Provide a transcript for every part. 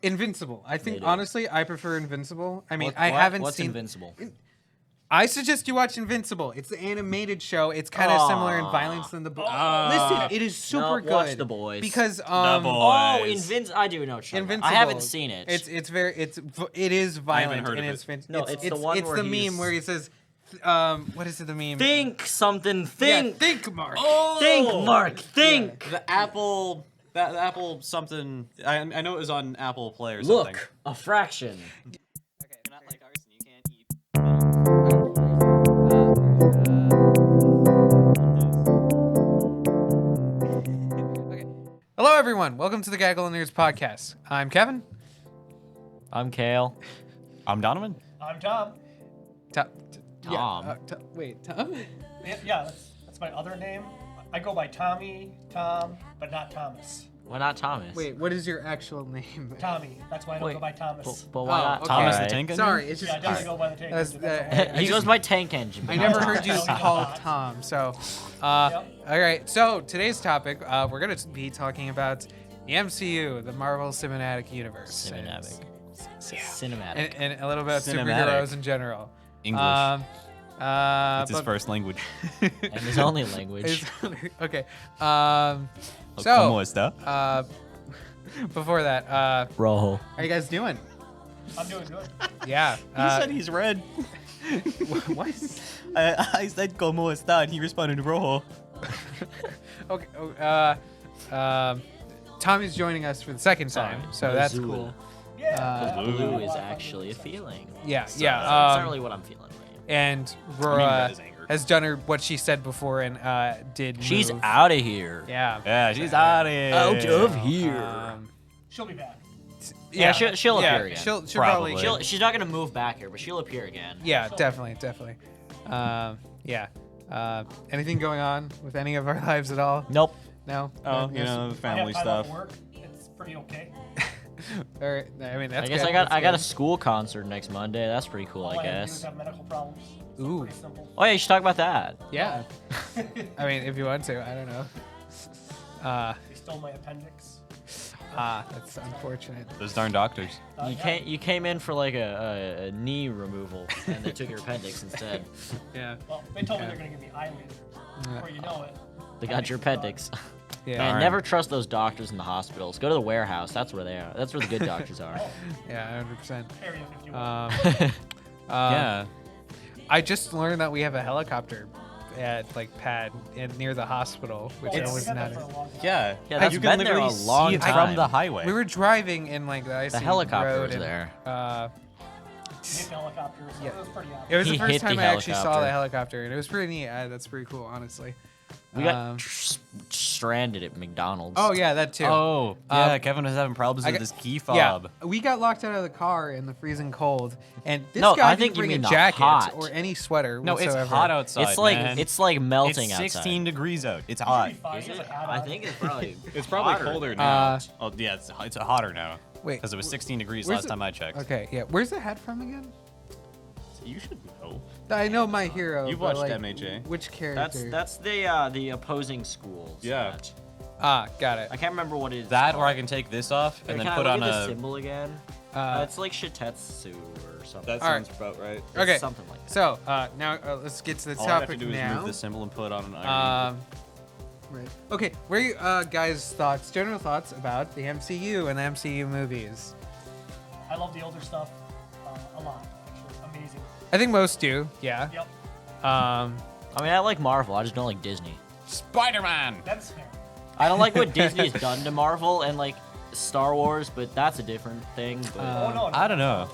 Invincible. I think, They do. honestly, I prefer Invincible. I mean, What's Invincible? I suggest you watch Invincible. It's the animated show. It's kind of similar in violence than the book. Listen, it is super good. Watch The Boys. Because The Boys. I do know. Invincible. I haven't seen it. It is violent heard and of it's it. No, it's the one it's where the he's- meme where he says, what is it? The meme? Think something. Yeah, Think. think, Mark. Oh! Think, Mark. Think. The Apple something. I know it was on Apple Play or something. Look, a fraction. You're not like arson. You can't eat. Hello, everyone. Welcome to the Gaggle and Nerds podcast. I'm Kevin. I'm Kale. I'm Donovan. I'm Tom. Tom. Wait, Tom? Yeah, that's my other name. I go by Tommy, Tom, but not Thomas. Why not Thomas? Wait, what is your actual name? Tommy. That's why I don't go by Thomas. But why not okay. Thomas the Alright. Tank Engine? Sorry, it's just. Yeah, I definitely go by the tank. That's- engine, that's all. He goes by Tank Engine. I never Tom. heard you No, called not. Tom. So, Yep. all right. So today's topic, we're gonna be talking about the MCU, the Marvel Cinematic Universe, Cinematic. and a little bit of Cinematic. superheroes in general. English. It's his but- first language. And his only language. Okay. ¿Cómo So, está? before that, Rojo. how are you guys doing? I'm doing good. Yeah. He said he's red. What? I said ¿Cómo está? And he responded rojo. Okay. Tommy's joining us for the second time, so that's Blue. cool. Yeah. Blue is actually a feeling. Yeah. It's Yeah. not really what I'm feeling. Right? And red Rora is anger. has done her what she said before and did. She's move. out of here. Yeah. Yeah, she's out of here. Out of here. She'll be back. Yeah, she'll yeah, appear again. She'll Probably. probably. She's not gonna move back here, but she'll appear again. Yeah, definitely. Yeah. Anything going on with any of our lives at all? Nope. No. Oh, No? you know, I family have time off stuff. work. It's pretty okay. All right. I mean, that's I guess good. I got That's a school concert next Monday. That's pretty cool, All I I have to do is guess. have medical problems. So Ooh. Pretty simple. Oh yeah, you should talk about that. good. Yeah. I mean, if you want to, I don't know. They stole my appendix. That's unfortunate. Those darn doctors. You came in for like a knee removal, and they took your appendix instead. Yeah. Well, they told me they're gonna give me eyelid. Before you know it. They got your appendix. Yeah. Man, Darn. never trust those doctors in the hospitals. Go to the warehouse. That's where they are. That's where the good doctors are. Yeah. 100%. Area 51. Yeah. I just learned that we have a helicopter at pad near the hospital, which I Well, was we've had not. that for a long time. Yeah. Yeah, that's you been can there literally a long see it time. from the highway. We were driving in the icy The helicopter road was and, there. He hit the helicopter, so Yeah. it was pretty obvious. It was He the first hit the time I actually saw helicopter. the helicopter, and it was pretty neat. That's pretty cool, honestly. We got stranded at McDonald's. Oh yeah, that too. Oh, yeah. Kevin was having problems I with got- his key Yeah, fob. we got locked out of the car in the freezing cold, and this No, guy I think didn't you bring mean a the jacket hot. or any sweater No, whatsoever. it's hot outside. It's like man. it's like melting It's 16 outside. degrees out. It's hot. Fine, he has a hat I on. think it's probably It's probably hotter. colder now. Uh, Oh yeah, it's hotter now. Wait, Because it was 16 degrees where's last the- time I checked. okay, yeah. Where's the hat from again? You should know. I know My Hero. You've but, watched like, MHA. Which character? That's the opposing schools. Yeah. Got it. I can't remember what it is. That, or I called. can take this off and then Can I put look on at the a. symbol again. It's like Shitetsu or something. That All right. sounds about right. It's Okay. something like that. So now let's get to the All I have topic to do is now. move the symbol and put it on an iron. Right. Okay. Where are you guys' thoughts? General thoughts about the MCU and the MCU movies? I love the older stuff a lot, actually. Amazing. I think most do. Yeah. Yep. I mean, I like Marvel. I just don't like Disney. Spider-Man. That's fair. I don't like what Disney's done to Marvel and like Star Wars, but that's a different thing. But Oh, no. I don't know.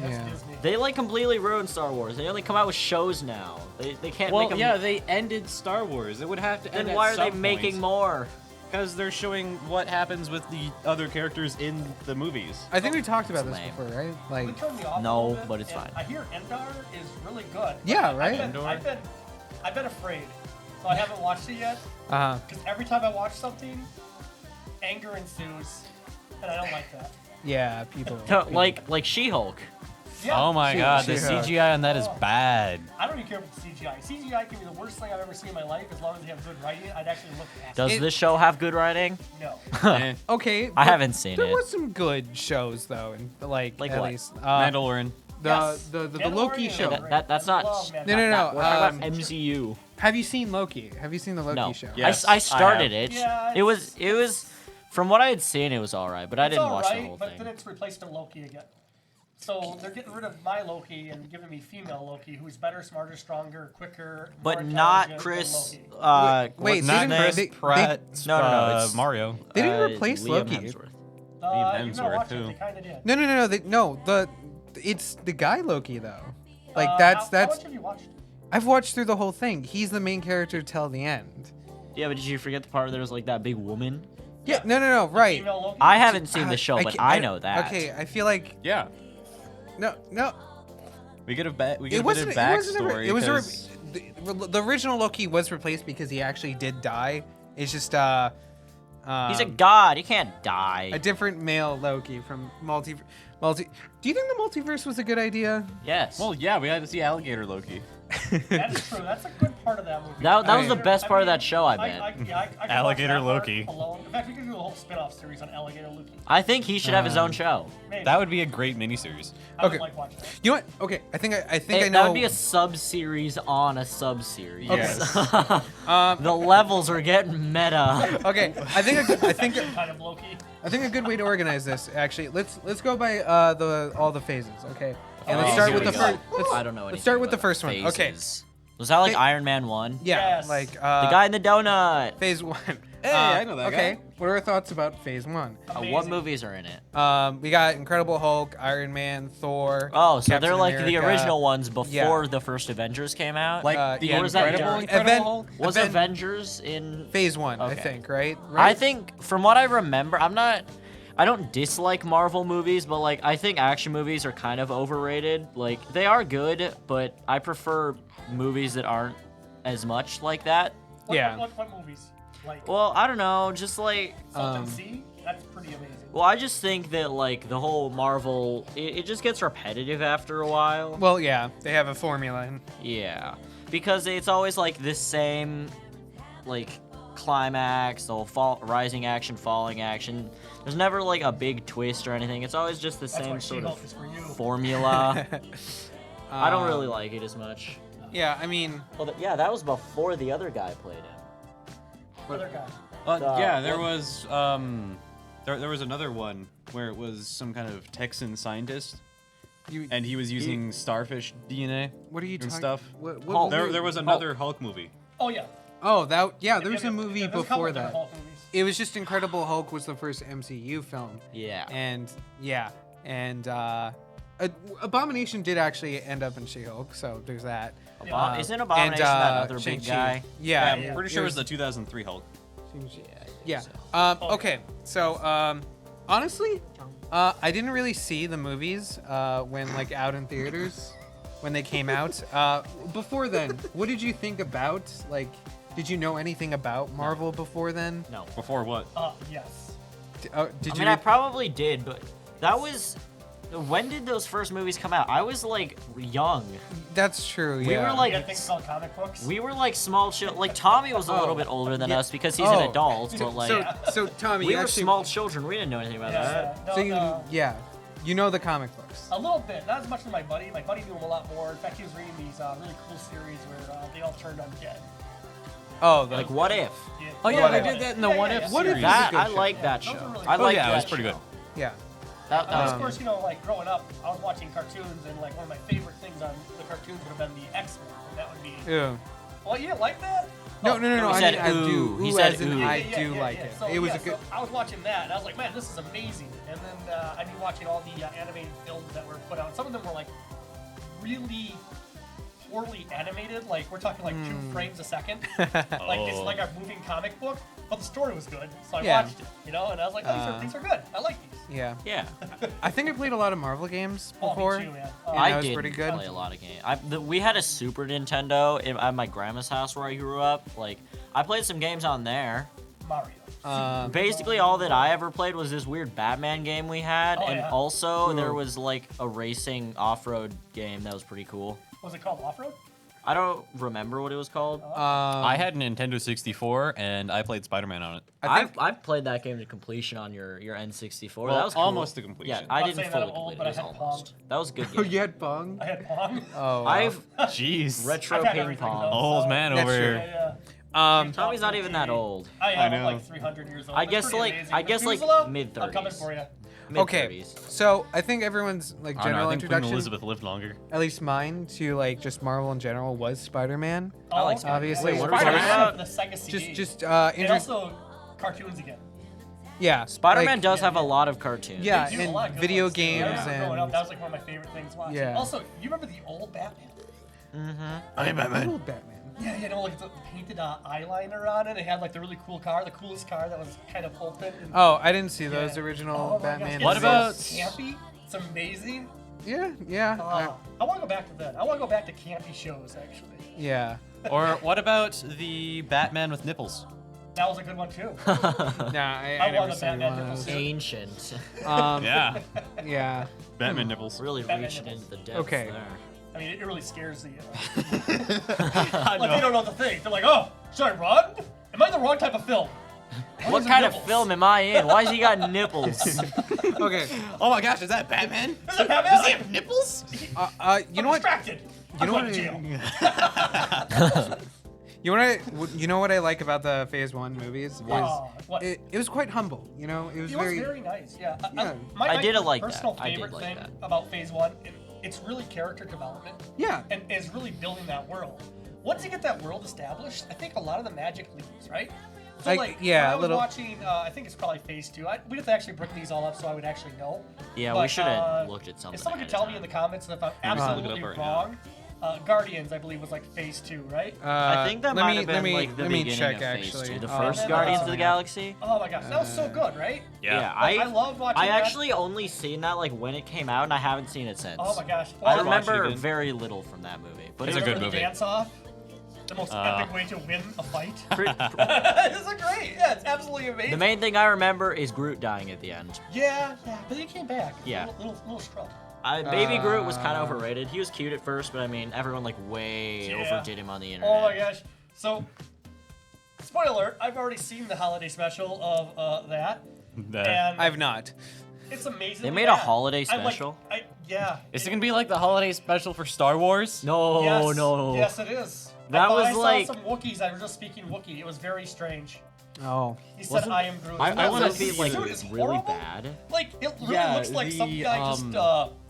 That's Yeah. Disney. they like completely ruined Star Wars. They only come out with shows now. They can't Well, make them. yeah, they ended Star Wars. It would have to Then end why at are they some making point. more? Because they're showing what happens with the other characters in the movies. I think we talked about It's this lame. before, right? We Like, turned me off No, a little bit, but it's and fine. I hear Endar is really good. Yeah, right? I've been afraid, so I haven't watched it yet. Because every time I watch something, anger ensues, and I don't like that. yeah, people. Like She-Hulk. Yeah. Oh my god, the She-Hulk. CGI on that is bad. I don't even care about the CGI. CGI can be the worst thing I've ever seen in my life. As long as they have good writing, I'd actually look past Does it. this show have good writing? No. Eh. Okay, I but haven't seen there it. was some good shows though, and like Like at what? least Mandalorian. Yes. the Mandalorian Loki is show. great. That's not- I love No, no, no, We're talking about um, MCU. Have you seen Loki? Have you seen the Loki No. show? Yes, I I started have. it. Yeah, It was from what I had seen, it was alright, but I It's didn't watch the alright, whole but thing. then it's replaced in Loki again. So they're getting rid of my Loki and giving me female Loki, who's better, smarter, stronger, quicker, more But not intelligent Chris. than Loki. Wait, what's they his didn't- name? Chris they- Pratt. No, it's- Mario. They didn't Uh, replace Liam Loki. Hemsworth. You've Hemsworth, not watched it, too. they kind of did. No. It's the guy Loki though. Like How that's much have you watched? I've watched through the whole thing. He's the main character till the end. Yeah, but did you forget the part where there was like that big woman? Yeah, no, right. Female Loki? I haven't seen the show, but can't- I know that. Okay, I feel like Yeah. no. We get a bit It of wasn't. backstory. It was. 'cause- The original Loki was replaced because he actually did die. It's just He's a god. He can't die. a different male Loki from multi. Do you think the multiverse was a good idea? Yes. Well, yeah, we had to see Alligator Loki. That is true. That's a good part of that movie. That was the I- best part of that show, I bet. I could watch Alligator that part Loki. Alone. In fact, we could do a whole spin-off series on Alligator Loki. I think he should have his own show. Maybe. That would be a great miniseries. I would Okay. like watching that. You know what? Okay, I think I Hey, know. that would be a sub-series on a sub-series. Yes. The levels are getting meta. Okay, I think Kind of Loki. a good way to organize this actually. Let's go by all the phases. Okay, and let's Oh, start here with we the go. first. I don't know anything. Let's start with the about first one. Okay. phases. Was that like Hey- Iron Man 1? Yeah, Yes. like The guy in the donut. phase one. Hey, I know that Okay, guy. what are our thoughts about phase one? What Amazing. movies are in it? We got Incredible Hulk, Iron Man, Thor. Oh, so Captain they're like the America. original ones before Yeah. the first Avengers came out? Like the yeah, Or was that Incredible during- Incredible Hulk? was Aven- Avengers in... Phase one, I Okay. think, right? I think, from what I remember, I don't dislike Marvel movies, but like I think action movies are kind of overrated. Like they are good, but I prefer movies that aren't as much like that. Yeah. What movies? Like Well, I don't know, just like Something Sea? That's pretty amazing. well, I just think that like the whole Marvel it just gets repetitive after a while. Well, yeah, they have a formula. And Yeah. Because it's always like the same like climax, the whole rising action, falling action. There's never like a big twist or anything. It's always just the That's why same sort She-Hulk of is for you. formula. I don't really like it as much. Yeah, I mean, Well, yeah, that was before the other guy played him. Other guy. Yeah, there was there was another one where it was some kind of Texan scientist, you. and he was using starfish DNA What are you and talking? stuff. What Hulk. movie? There was another Hulk movie. Oh yeah. Oh, that yeah. There Yeah, was a movie yeah, there's a couple before of different that. Hulk movies. It was just Incredible Hulk was the first MCU film, Yeah. and Abomination did actually end up in She-Hulk, so there's that. Isn't Abomination that other big Shang-Chi. guy? Yeah, I'm pretty sure it was the 2003 Hulk. Yeah. Okay. So, honestly, I didn't really see the movies when like out in theaters when they came out. Before then, what did you think about like? Did you know anything about Marvel before then? No. Before what? Yes. Did I you? mean, I probably did, but that was. When did those first movies come out? I was like young. That's true. Yeah. We were like. You got things called comic books. We were like small children. Like Tommy was a little Oh, bit older than yeah. us because he's an Oh. adult, but like so Tommy, we you were actually, small children. We didn't know anything about that. No, So you, no. yeah, you know the comic books. A little bit, not as much as my buddy. My buddy knew him a lot more. In fact, he was reading these really cool series where they all turned undead. Oh, Like what if? Oh yeah, What they If. did that in the Yeah, What yeah, If yeah. What If series. is a That good I show. like that Those show. are really I good. like yeah, it that was pretty show. good. Yeah. That Of was course, you know, like growing up, I was watching cartoons, and like one of my favorite things on the cartoons would have been the X-Men. And that would be. Ew. Oh, you didn't like that? No, no, no, no. He I said mean, I do. ooh. He Ooh, said as in ooh. I Yeah, do yeah, like yeah. it. So, It was yeah, a good. So I was watching that, and I was like, man, this is amazing. And then I'd be watching all the animated films that were put out. Some of them were like really poorly animated. Like we're talking like 2 frames a second. Like it's like a moving comic book, but the story was good, so I Yeah. watched it. You know, and I was like, oh, these are good. I like these. Yeah. Yeah. I think I played a lot of Marvel games Oh, before. me too, man. Yeah. I that was did pretty good. play a lot of games. We had a Super Nintendo at my grandma's house where I grew up. Like I played some games on there. Mario. Basically, all that I ever played was this weird Batman game we had, Oh, and yeah. also there was like a racing off-road game that was pretty cool. Was it called Off-Road? I don't remember what it was called. I had a Nintendo 64 and I played Spider-Man on it. I've played that game to completion on your N64. Well, that was cool. almost to completion. Yeah, I Not didn't saying that fully I'm old, complete but it. It I was had almost. That was a good Oh, game. you had Pong? I had Pong. Oh, wow. I've Jeez. retro I've had ping everything, pong. though. Old man That's over true. here. Yeah. Tommy's not even that old. I I am. I'm know. like 300 years old. I It's guess pretty like amazing. I guess like Methuselah, mid I'm coming 30s. for you. Okay, Mid-30s. so I think everyone's like I don't know, general I think Queen introduction, Elizabeth lived longer. at least mine, to like just Marvel in general was Spider-Man. I like okay. Spider-Man. Obviously, Wait, what are we talking Spider-Man about? for the Sega CD. Just and also cartoons again. yeah. Spider-Man like, does have a lot of cartoons. Yeah, They do a and lot of good video ones. games Yeah, I remember growing and- up, that was like one of my favorite things watching. Yeah. Also, you remember the old Batman? I am Batman. Old Batman. Yeah, you know, like the painted eyeliner on it. It had like the really cool car, the coolest car that was kind of open. And, Oh, I didn't see those yeah. original Oh my Batman. gosh, What it's about- so campy? It's amazing. Yeah. I want to go back to that. I want to go back to campy shows actually. Yeah. Or what about the Batman with nipples? That was a good one too. Nah, I I never want a seen Batman one of nipple those. suit. Ancient. Yeah. Yeah. Batman nipples. Really Batman reaching nipples. into the depths Okay. there. I mean, it really scares the. I Like they don't know what to think. They're like, oh, should I run? Am I in the wrong type of film? Why What is it kind of nipples? film am I in? Why's he got nipples? Okay. Oh my gosh, is that Batman? Is it Batman? Does he have nipples? You I'm know what? distracted. You I'm know going what? to jail. You know what I like about the Phase One movies is What? it was quite humble. You know, it was It was very nice, yeah. Yeah. I did like that. personal I did favorite like thing that. about Phase 1, it's really character development yeah. and is really building that world. Once you get that world established, I think a lot of the magic leaves, right? So Like, yeah, when I a was little- watching, I think it's probably Phase 2. We'd have to actually bring these all up so I would actually know. Yeah, But, we should have looked at something. If someone ahead could of tell me in time. the comments if I'm look it up absolutely right now. wrong, Guardians, I believe, was like Phase 2, right? I think that let might me- have been let me- like the let me beginning check, of Phase actually. 2, the Oh, first then Guardians that's of the okay. Galaxy. Oh my gosh, that was so good, right? Yeah, I loved watching I that. actually only seen that like when it came out, and I haven't seen it since. Oh my gosh. I I'll watch it remember again. very little from that movie, but It's it a was good Remember movie. the dance-off? The most epic way to win a fight? pretty- It's a great, yeah, it's absolutely amazing. The main thing I remember is Groot dying at the end. Yeah, but he came back. Yeah. Little scrub. Baby Groot was kind of overrated. He was cute at first, but I mean, everyone like way Yeah. overdid him on the internet. Oh my gosh. So, spoiler alert, I've already seen the holiday special of that. And I've not. it's amazing. They made a holiday special? Yeah. Is it gonna be like the holiday special for Star Wars? No, Yes, no. Yes, it is. That was I like- saw some Wookiees. I was just speaking Wookiee. It was very strange. Oh. He said, Wasn't- "I am Groot." I It's not want to like be his like suit is really horrible. bad. Like it really Yeah, looks like some the, guy just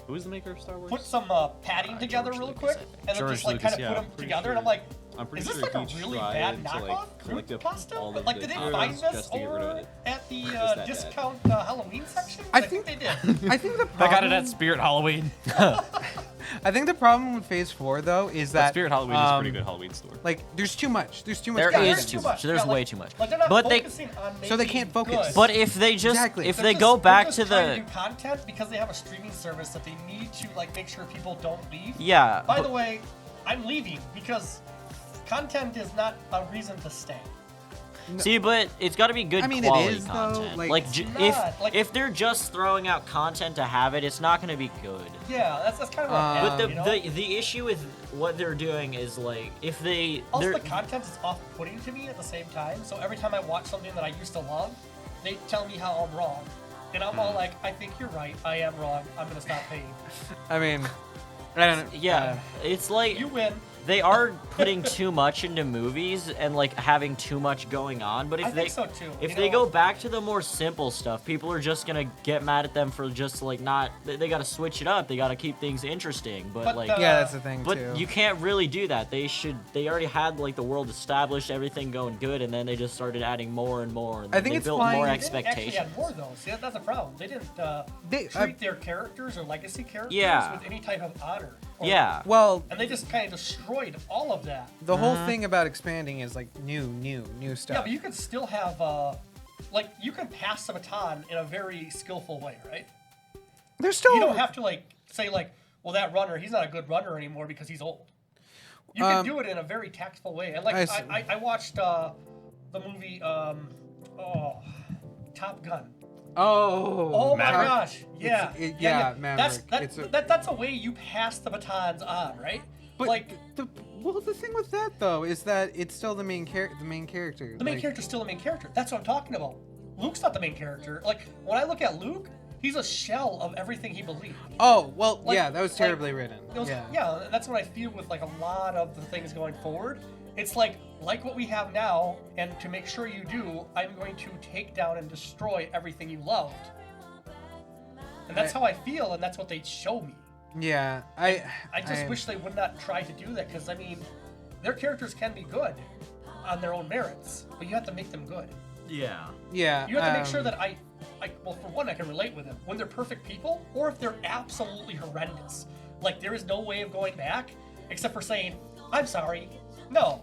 Who's the maker of Star Wars? put some padding together George real Lucas, quick, I think. and then George just like Lucas, kind of yeah, put I'm them pretty together. sure- And I'm like, I'm pretty is this sure like a he really tried bad to, knockoff like, collect Groot up costume? all But of like, the did they toys find this just to get rid of over it. at the that bad? discount Halloween section? I I think- think they did. I think the I problem. got it at Spirit Halloween. I think the problem with Phase 4 though is But that Spirit Halloween is a pretty good Halloween store. Like, there's too much. There's too much. There content. is too much. There's Yeah, way like- too much. Like they're not But they- focusing on making So they can't focus. good. But if they just Exactly. if They're they just- go they're back just to trying the do content because they have a streaming service that they need to like make sure people don't leave. yeah. By but- the way, I'm leaving because content is not a reason to stay. See, but it's got to be good I mean, it quality is, though, content. like- Like, It's j- not, like- if they're just throwing out content to have it, it's not going to be good. Yeah, that's kind of what I'm But at, you know? the issue with what they're doing is like if Also, they're the content is off-putting to me at the same time. So every time I watch something that I used to love, they tell me how I'm wrong, and I'm all like, "I think you're right. I am wrong. I'm gonna stop paying." I mean, I don't know. yeah, it's like You win. they are putting too much into movies and like having too much going on. But if I they think so too. if you they know? go back to the more simple stuff, people are just gonna get mad at them for just like not. They got to switch it up. They got to keep things interesting. But, But, like, Yeah, that's the thing but too. you can't really do that. They already had like the world established, everything going good, and then they just started adding more and more. And I then think they it's built fine. more They They didn't actually expectations. add more though. See, that's the problem. They didn't They- treat their characters or legacy characters Yeah. with any type of honor. Or- Yeah. Well, And they just kind of destroyed all of that. the whole thing about expanding is like new stuff. Yeah, but you could still have, like, you can pass the baton in a very skillful way, right? There's still. You don't have to, like, say, like, well, that runner, he's not a good runner anymore because he's old. You can do it in a very tactful way. And, like, I see. I watched the movie, Oh, Top Gun. Oh my Maverick. gosh! Yeah, yeah, Maverick. That's a way you pass the batons on, right? But like the thing with that though is that it's still the main character. the main character's still the main character. That's what I'm talking about. Luke's not the main character. Like when I look at Luke, he's a shell of everything he believed. Oh well, Like- yeah, that was like, terribly written. Yeah, that's what I feel with like a lot of the things going forward. It's like what we have now, and to make sure you do, I'm going to take down and destroy everything you loved. And that's how I feel, and that's what they show me. Yeah, I just wish they would not try to do that, because I mean, their characters can be good on their own merits, but you have to make them good. Yeah. Yeah. You have to make sure that well, for one, I can relate with them when they're perfect people, or if they're absolutely horrendous. Like there is no way of going back except for saying, "I'm sorry." No.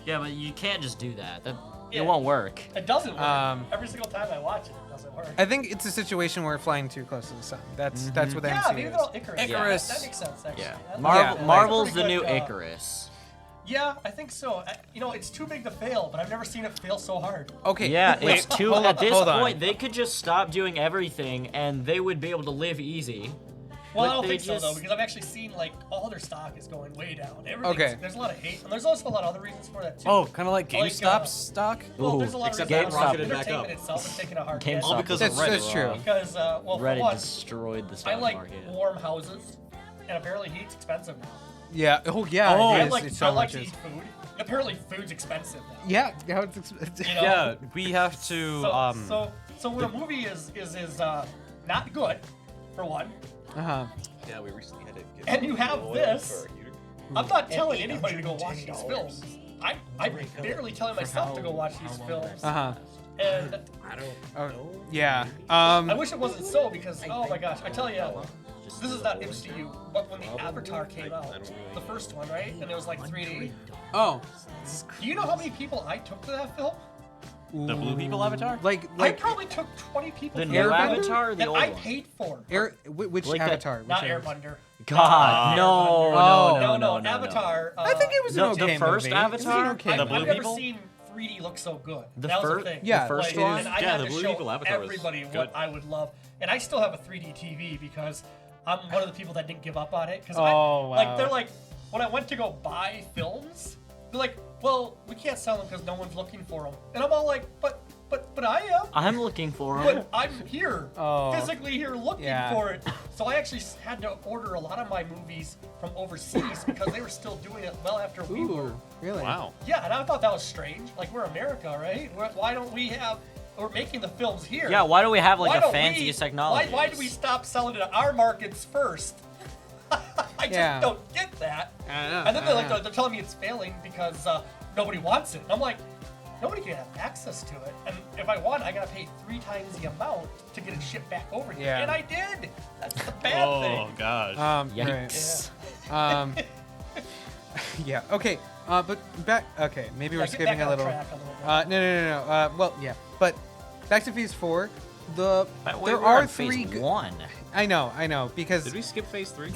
Yeah, but you can't just do that. Yeah. It won't work. It doesn't work. Every single time I watch it, it doesn't work. I think it's a situation where flying too close to the sun. That's what the Yeah, MCU maybe is. they'll Icarus. Icarus. Yeah, that makes sense, actually. Yeah. That's Marvel's pretty the new good, Icarus. Yeah, I think so. It's too big to fail, but I've never seen it fail so hard. Okay. Yeah, wait, it's too. hold At on, this hold on. point, they could just stop doing everything, and they would be able to live easy. Well, But I don't they think so, though, just- because I've actually seen, like, all their stock is going way down. Okay. There's a lot of hate, and there's also a lot of other reasons for that, too. Oh, kind of like Like, GameStop's stock. Well, Ooh, there's a lot except of that reasons. rocketed back Entertainment up. itself is taking a hard GameStop. hit. All because of That's Reddit. true. Because, well, for Reddit one, destroyed the I stock like market. warm houses, and apparently heat's expensive now. Yeah. Oh yeah. Oh, it I is. like, It I so like much to is. eat food. Apparently, food's expensive now. Yeah. How it's expensive. You know? Yeah, we have to. So when a movie is not good, for one, Uh-huh. Yeah, we recently had to get and you have oil this, for our heater. I'm not telling anybody to go watch these films. I'm barely telling myself to go watch these films. Uh-huh. And I don't Oh, know. yeah. I wish it wasn't so, because, oh my gosh, I tell you, this is not MCU, but when the Avatar came out, the first one, right? And it was like 3D. Oh. Do you know how many people I took to that film? The blue people avatar? Like I probably took 20 people The to new that film Avatar or the that old I one? paid for. which Like that- Avatar? Which Not Avatar? Airbender. God, No, no. Avatar. I think it was an The okay first movie. It was an Avatar? okay The I've blue movie. never people? seen 3D look so good. The that was fir- the thing. Yeah, the first it one? is. And I Yeah, had the to Blue show People Avatar was everybody good. what I would love. And I still have a 3D TV because I'm one of the people that didn't give up on it. Because Oh, wow. they're like, when I went to go buy films, they're like, well, we can't sell them because no one's looking for them. And I'm all like, but I am. I'm looking for him. But I'm here, Oh. physically here looking Yeah. for it. So I actually had to order a lot of my movies from overseas because they were still doing it well after we were. Ooh, really? Wow. Yeah, and I thought that was strange. Like, we're America, right? Why don't we have... We're making the films here. Yeah, why do we have Why like the don't fanciest technology? Why do we stop selling it to our markets first? I just Yeah. don't get that. I know, And then I know. they're telling me it's failing because nobody wants it. And I'm like, nobody can have access to it. And if I want, I gotta pay 3 times the amount to get it shipped back over here. Yeah. And I did. That's the bad Oh thing. gosh. Right. Yikes. Yeah. Okay. But back. Okay. Maybe we're Yeah, get skipping back a on little. track a little bit. No. Well, yeah. But back to Phase 4. Wait, There we're are on phase 3. 1. I know. Because Did we skip phase 3?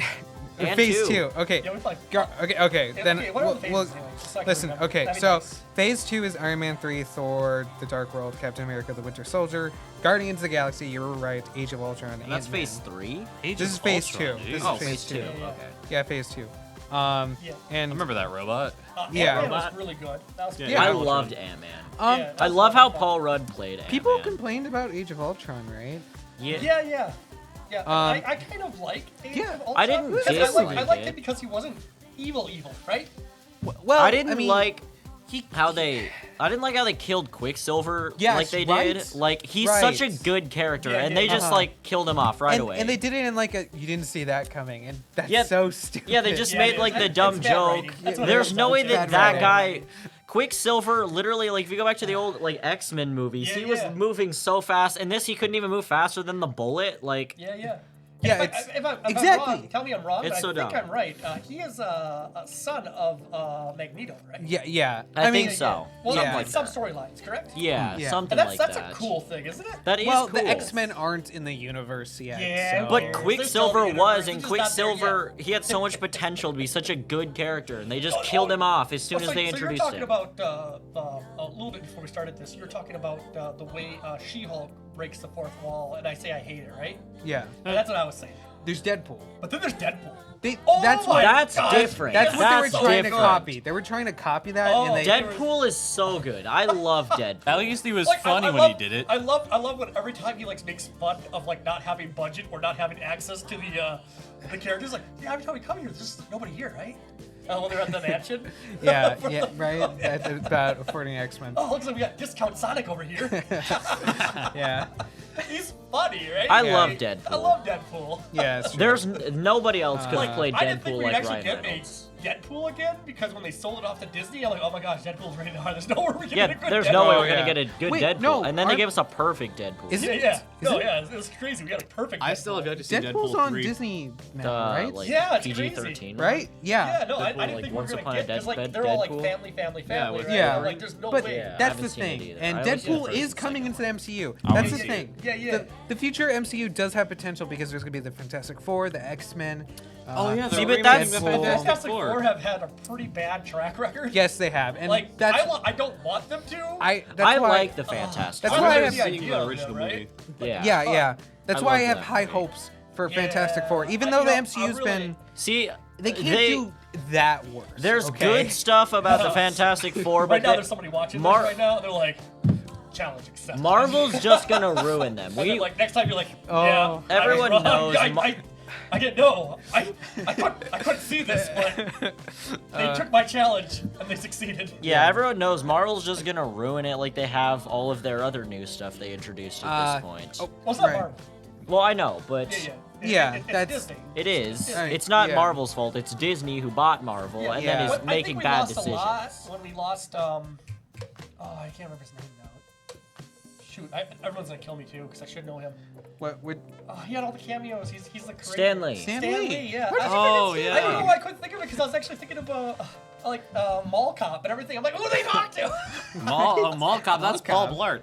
And Phase 2. 2. Okay. Yeah, we probably... Okay. Yeah, Then okay, what are the we'll phases anyway? Just so I can listen. remember. Okay. That'd be So nice. Phase 2 is Iron Man 3, Thor: The Dark World, Captain America: The Winter Soldier, Guardians of the Galaxy. You were right. Age of Ultron. And that's Ant-Man. phase 3? This is Phase 2. This is Oh, Phase phase 2. 2. Yeah. Okay. Yeah, Phase 2. Yeah. And I remember that robot. Yeah. Ant-Man was Robot. really good. That was Yeah, pretty I good. loved Ant-Man. um, Yeah, that I was love a lot how of fun. Paul Rudd played Ant-Man. people complained about Age of Ultron, right? Yeah. Um, I kind of like Age yeah, of Ultron. I didn't because I dislike liked it. it because he wasn't evil, right? Well, I didn't mean, like how they killed Quicksilver Yes, like they right? did. Like he's Right. such a good character, Yeah, and yeah, they just uh-huh. like killed him off right away. And they did it in like a you didn't see that coming, and that's Yeah, so stupid. yeah, they just Yeah, made it like is. the It's dumb bad joke. writing. That's what it There's is, no though. way It's that bad that writing. guy, Quicksilver, literally like if you go back to the old like X-Men movies, Yeah, he was yeah. moving so fast, and this he couldn't even move faster than the bullet. Like Yeah. Yeah, If it's I'm exactly. wrong, tell me I'm wrong. It's but so I think dumb. I'm right. He is a son of Magneto, right? Yeah. I think Yeah, so. Well, Yeah. like some storylines, correct? Yeah, Yeah. something And that's like that's that. a cool thing, isn't it? That is Well, cool. the X-Men aren't in the universe yet. Yeah, so. But There's Quicksilver still the was, universe, and it's just not there Quicksilver, he had so much potential to be such a good character, and they just killed him off as soon as they So you're introduced talking him. about a little bit before we started this. You were talking about the way She-Hulk breaks the fourth wall, and I say I hate it, right? Yeah. And that's what I was saying. There's Deadpool. But then there's Deadpool. That's my what. That's gosh, different. That's what they were That's trying to different. copy. They were trying to copy that, Oh, and they. Deadpool is so good. I love Deadpool. At least he was Like, funny I when love, he did it. I love when every time he like makes fun of like not having budget or not having access to the characters. Like, yeah, every time we come here, there's just nobody here, right? When they're at the mansion. Yeah, right. That's about affording X-Men. Oh, looks like we got Discount Sonic over here. Yeah. He's funny, right? I Yeah. love Deadpool. I love Deadpool. Yeah. It's true. There's nobody else could Like, have played I didn't think Deadpool we'd like actually Ryan get Reynolds. a Deadpool again because when they sold it off to Disney, I'm like, oh my gosh, Deadpool's rated R. There's nowhere we can Yeah, get a good there's Deadpool. no way Oh, we're gonna yeah. get a good Wait, Deadpool, no, and then they aren't- gave us a perfect Deadpool. Is Yeah, it- yeah. is No, it- yeah, it was crazy. We got a perfect I Deadpool. still have yet to see Deadpool's Deadpool on 3. Disney now, The, right? like Yeah, it's PG-13, Right? Yeah, Yeah. no, I Deadpool, didn't like, think we Once were Upon gonna a get because like Dead- they're all like Deadpool. family, Yeah, right? with- Yeah. Like there's no But way. Yeah, I that's haven't the seen it thing. either. And I only seen the Deadpool first is and coming second into the MCU. I That's wanna the see it. thing. Yeah, yeah. The future MCU does have potential because there's gonna be the Fantastic Four, the X-Men. Oh yeah, See, they're but that's- remaking the Deadpool. Fantastic Fantastic Four. Four have had a pretty bad track record. Yes, they have, and Like that's I don't want them to. that's I why like the Fantastic That's I why I like have the seeing idea the of original them, right? movie. Yeah. Yeah. That's I why I love have that high movie. hopes for Yeah, Fantastic Four, even I- though you the know, MCU's I been. really- See, They can't do that worse. There's okay? good stuff about the Fantastic Four, but Right now, they- there's somebody watching Mar- this right now. They're like, challenge accepted. Marvel's just gonna ruin them. And then, like next time you're like, Oh. yeah, Everyone I was wrong. knows I didn't know. I couldn't see this, but they took my challenge and they succeeded. Yeah, everyone knows Marvel's just gonna ruin it like they have all of their other new stuff they introduced at this point. Oh, Well, it's not right. Marvel. Well, I know, but Yeah. Yeah, It's that's- Disney. it is. Right, It's not yeah. Marvel's fault. It's Disney who bought Marvel and Yeah. then is What- I making think we bad lost decisions. A lot when we lost oh, I can't remember his name now. Shoot, everyone's gonna kill me too because I should know him. What would? Oh, he had all the cameos. He's the creator. Stan Lee. Stan Stan Lee. Lee, yeah. Where did you Oh, think yeah. I don't know why I couldn't think of it because I was actually thinking of Mall Cop and everything. I'm like, who do they talk to? Mall Cop, that's Mall Paul Cop. Blart.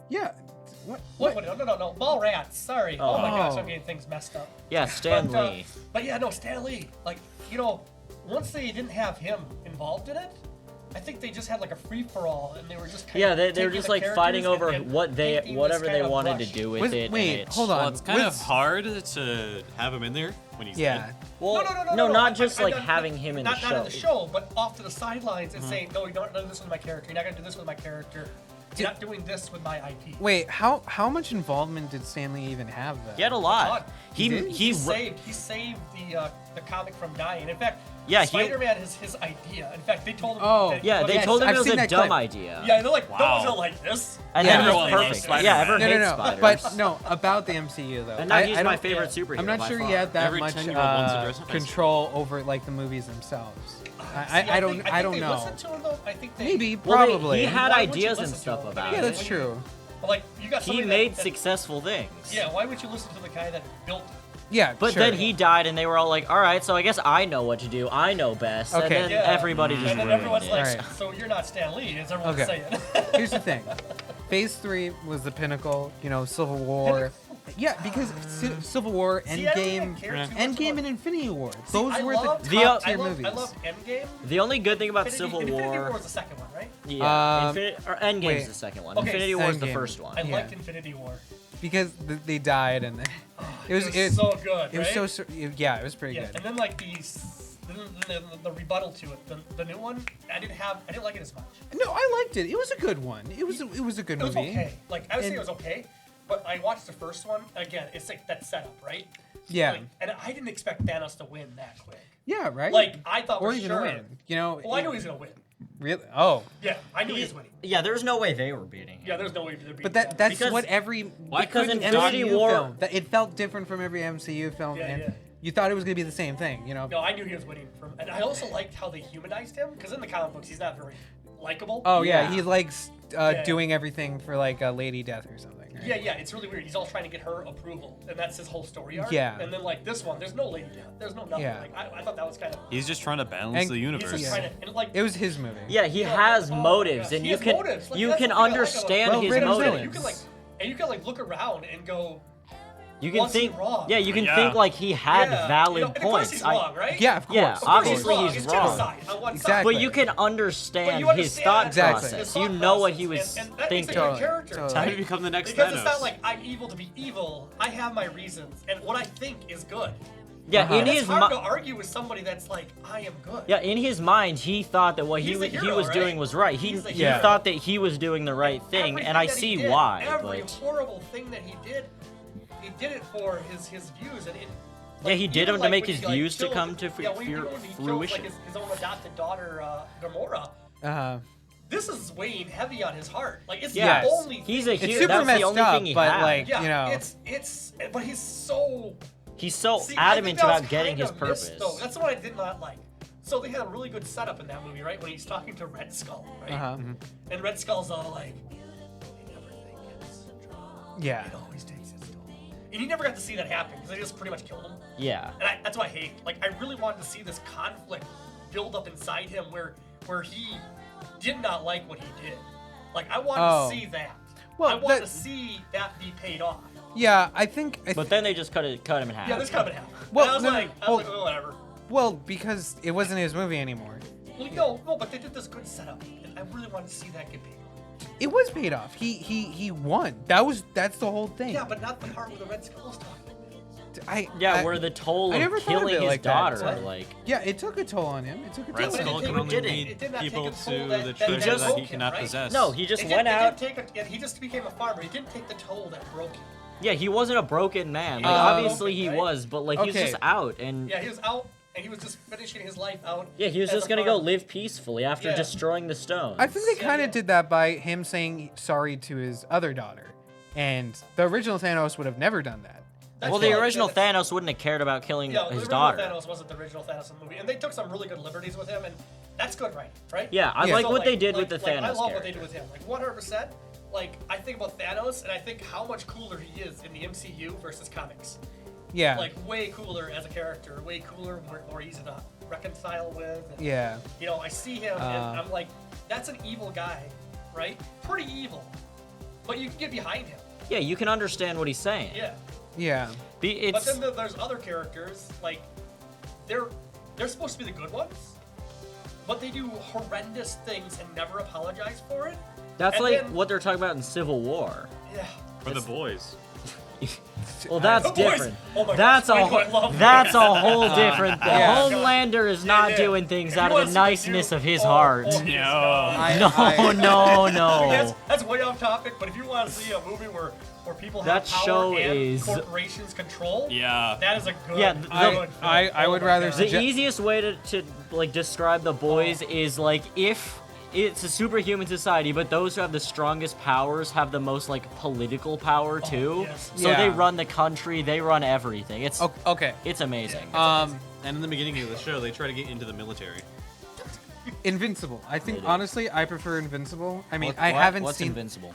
Yeah. What? What? No. Mall Rats. Sorry. Oh, my gosh, Oh. I'm getting things messed up. Yeah, Stan But, Lee. But yeah, no, Stan Lee. Like, once they didn't have him involved in it, I think they just had like a free for all, and they were just kind Yeah, of they were taking just the like fighting characters over and what they painting whatever this they kind of wanted to brush. do with Was- it. and wait, it's- hold on. Well, it's kind of With- hard to have him in there when he's Yeah. dead. Well, No, not I- just I- like I- having him in the not show. in the show, but off to the sidelines and saying, no, you're not doing this with my character. You're not gonna do this with my character. You're not doing this with my IP. Wait, how much involvement did Stanley even have then? He had a lot. Todd. He did? he He saved the comic from dying. In fact, Yeah, he- Spider-Man is his idea. In fact, they told him. Oh. that- Yeah, they Yes, told him I've it was seen a that dumb clip. idea. Yeah, they're like, no Wow. one's gonna like this. And Yeah, then everyone he's loves perfect. Spider-Man. Yeah, everyone No, hates no, Spider. but no, about the MCU though. And now he's I my don't- favorite yeah. superhero. I'm not by sure far. he had that Every much 10-year-old wants to dress up as- control over like the movies themselves. I See, don't think know. They listened to him though. I think they Maybe, Well, probably. he had Why would you ideas and listen to stuff him? about Yeah, it. that's true. But like, you got He somebody made that, successful things. Yeah, why would you listen to the guy that built it? Yeah, But sure. then he died, and they were all like, "All right, so I guess I know what to do. I know best." Okay. And then Yeah. everybody just And then ruined everyone's it. like, Alright. so you're not Stan Lee, as everyone's Okay. saying. Here's the thing. Phase 3 was the pinnacle, Civil War. Yeah, because Civil War, See, I don't Endgame, even care too much Endgame about- and Infinity War. See, Those I were love- the The- top tier I movies. love Endgame. The only good thing about Civil Infinity War, War was the second one, right? yeah, Um, or Endgame's wait. the second one. Okay, Infinity War is the Endgame. first one. I Yeah. liked Infinity War. Because they died and it was so good, It was right? so yeah, it was pretty Yeah, good. and then like the rebuttal to it, the new one, I didn't like it as much. No, I liked it. It was a good one. It was a good It was movie. okay. Like I would say And- it was okay, but I watched the first one again. It's like that setup, right? Yeah. Like, and I didn't expect Thanos to win that quick. Yeah, right? Like I thought or for even sure. win. Well, I knew he was gonna win. Really? Oh. Yeah, I knew he was winning. Yeah, there's no way they were beating him. Yeah, there's no way to beat But Thanos. that's Because- what every Why because couldn't Infinity MCU War- film. It felt different from every MCU film, Yeah, and yeah. you thought it was gonna be the same thing, No, I knew he was winning. And I also liked how they humanized him because in the comic books he's not very likable. Oh yeah, Yeah. he likes Yeah. doing everything for like a Lady Death or something. thing. Right? Yeah, it's really weird. He's all trying to get her approval, and that's his whole story arc. Yeah. And then like this one, there's no lady death. There's no nothing. Yeah. Like I thought that was kind of. He's just trying to balance And the He's universe. just trying to, and like. It was his movie. Yeah, he Yeah, has oh, motives, yeah. and He you has can motives. Like, you that's can the thing I like about understand Well, his Raiders motives. villains. You can look around and go. You can Was he think, wrong? yeah, you can Yeah. think like he had Yeah, valid you know, and of points. course he's wrong, right? Yeah, of course. Yeah, Of course obviously he's wrong. he's It's wrong. genocide on one Exactly. But you can understand But you his understand thought Exactly. process. his You thought know what process, he was and that makes a thinking. good character. Totally. Time to become the next Because Thanos. it's not like I'm evil to be evil. I have my reasons, and what I think is good. Yeah, Uh-huh. in And it's his hard to mind. argue with somebody that's like, I am good. Yeah, in his mind, he thought that what He's he a hero, was right? doing was right. He He's a he hero. thought that he was doing the right thing, Everything and I that he see did, why. Every But horrible thing that he did it for his views, and Yeah, he did even, them to make when his he, views to killed- come to yeah, when he kills, fruition. like his own adopted daughter, Gamora. This is weighing heavy on his heart. Like it's Yes. the only. He's thing- a It's hero. super That's messed the only up, thing he but had. like Yeah, you know, it's but he's so. He's so See, I think adamant that was about getting kind his of purpose. missed, though. That's what I did not like. So they had a really good setup in that movie, right? When he's talking to Red Skull, right? And Red Skull's all like, "I never think it's strong. Yeah. It always takes its toll." And you never got to see that happen because they just pretty much killed him. Yeah. And that's what I hate. Like, I really wanted to see this conflict build up inside him where he did not like what he did. Like, I wanted to see that. Well, I wanted that- to see that be paid off. yeah, I think. But then they just cut him in half. Yeah, this cut him in half. Well, And I was no, like, well- oh, whatever. Well, because it wasn't his movie anymore. Well, no, but they did this good setup, and I really wanted to see that get paid off. It was paid off. He won. That's the whole thing. Yeah, but not the part where the Red Skull's talking. Where the toll I of never thought of killing it his like that. daughter, What? like Yeah, it took a toll on him. It took a Red toll. Skull on can him. only did it. lead It did not take people a toll to that- the that treasure just- that he broke him, cannot right? possess. no, he just It went didn't out. he just became a farmer. He didn't take the toll that broke him. Yeah, he wasn't a broken man. Like, Um, obviously he right? was, but like he's Okay. just out, and Yeah, he was out, and he was just finishing his life out. yeah, he was as just a gonna go farmer. live peacefully after Yeah. destroying the stone. I think they Yeah, kind of yeah. did that by him saying sorry to his other daughter, and the original Thanos would have never done that. That's Well, the why- original that's- Thanos wouldn't have cared about killing Yeah, the his original daughter. Thanos wasn't the original Thanos in the movie, and they took some really good liberties with him, and that's good, right? Yeah, I Yeah. like So, what they did with the I Thanos love what character. they did with him. Like 100%. Like I think about Thanos, and I think how much cooler he is in the MCU versus comics. Yeah. Like way cooler as a character, way cooler, more easy to reconcile with. And, yeah. You know, I see him, and I'm like, that's an evil guy, right? Pretty evil, but you can get behind him. Yeah, you can understand what he's saying. Yeah. Yeah. But It's then there's other characters like they're supposed to be the good ones, but they do horrendous things and never apologize for it. that's and like then- what they're talking about in Civil War. Yeah. For the boys. Well, that's The boys- different. oh my That's gosh, a wait, I love that's that. a whole different thing. Yeah. Homelander is Yeah, not yeah. doing things If you out wanna of the see the niceness dude- of his oh, heart. oh, he is No. not. No. That's way off topic. But if you want to see a movie where people have That power show and is- corporations control, Yeah. that is a good. Yeah, good I- film. I would Oh my rather God. The Ju- easiest way to like describe the boys is like if it's a superhuman society, but those who have the strongest powers have the most like political power too. yes. So Yeah. they run the country, they run everything. It's Okay. it's amazing. And in the beginning of the show, they try to get into the military. Invincible. I think honestly, I prefer Invincible. I mean, What- I what- haven't what's seen. Invincible.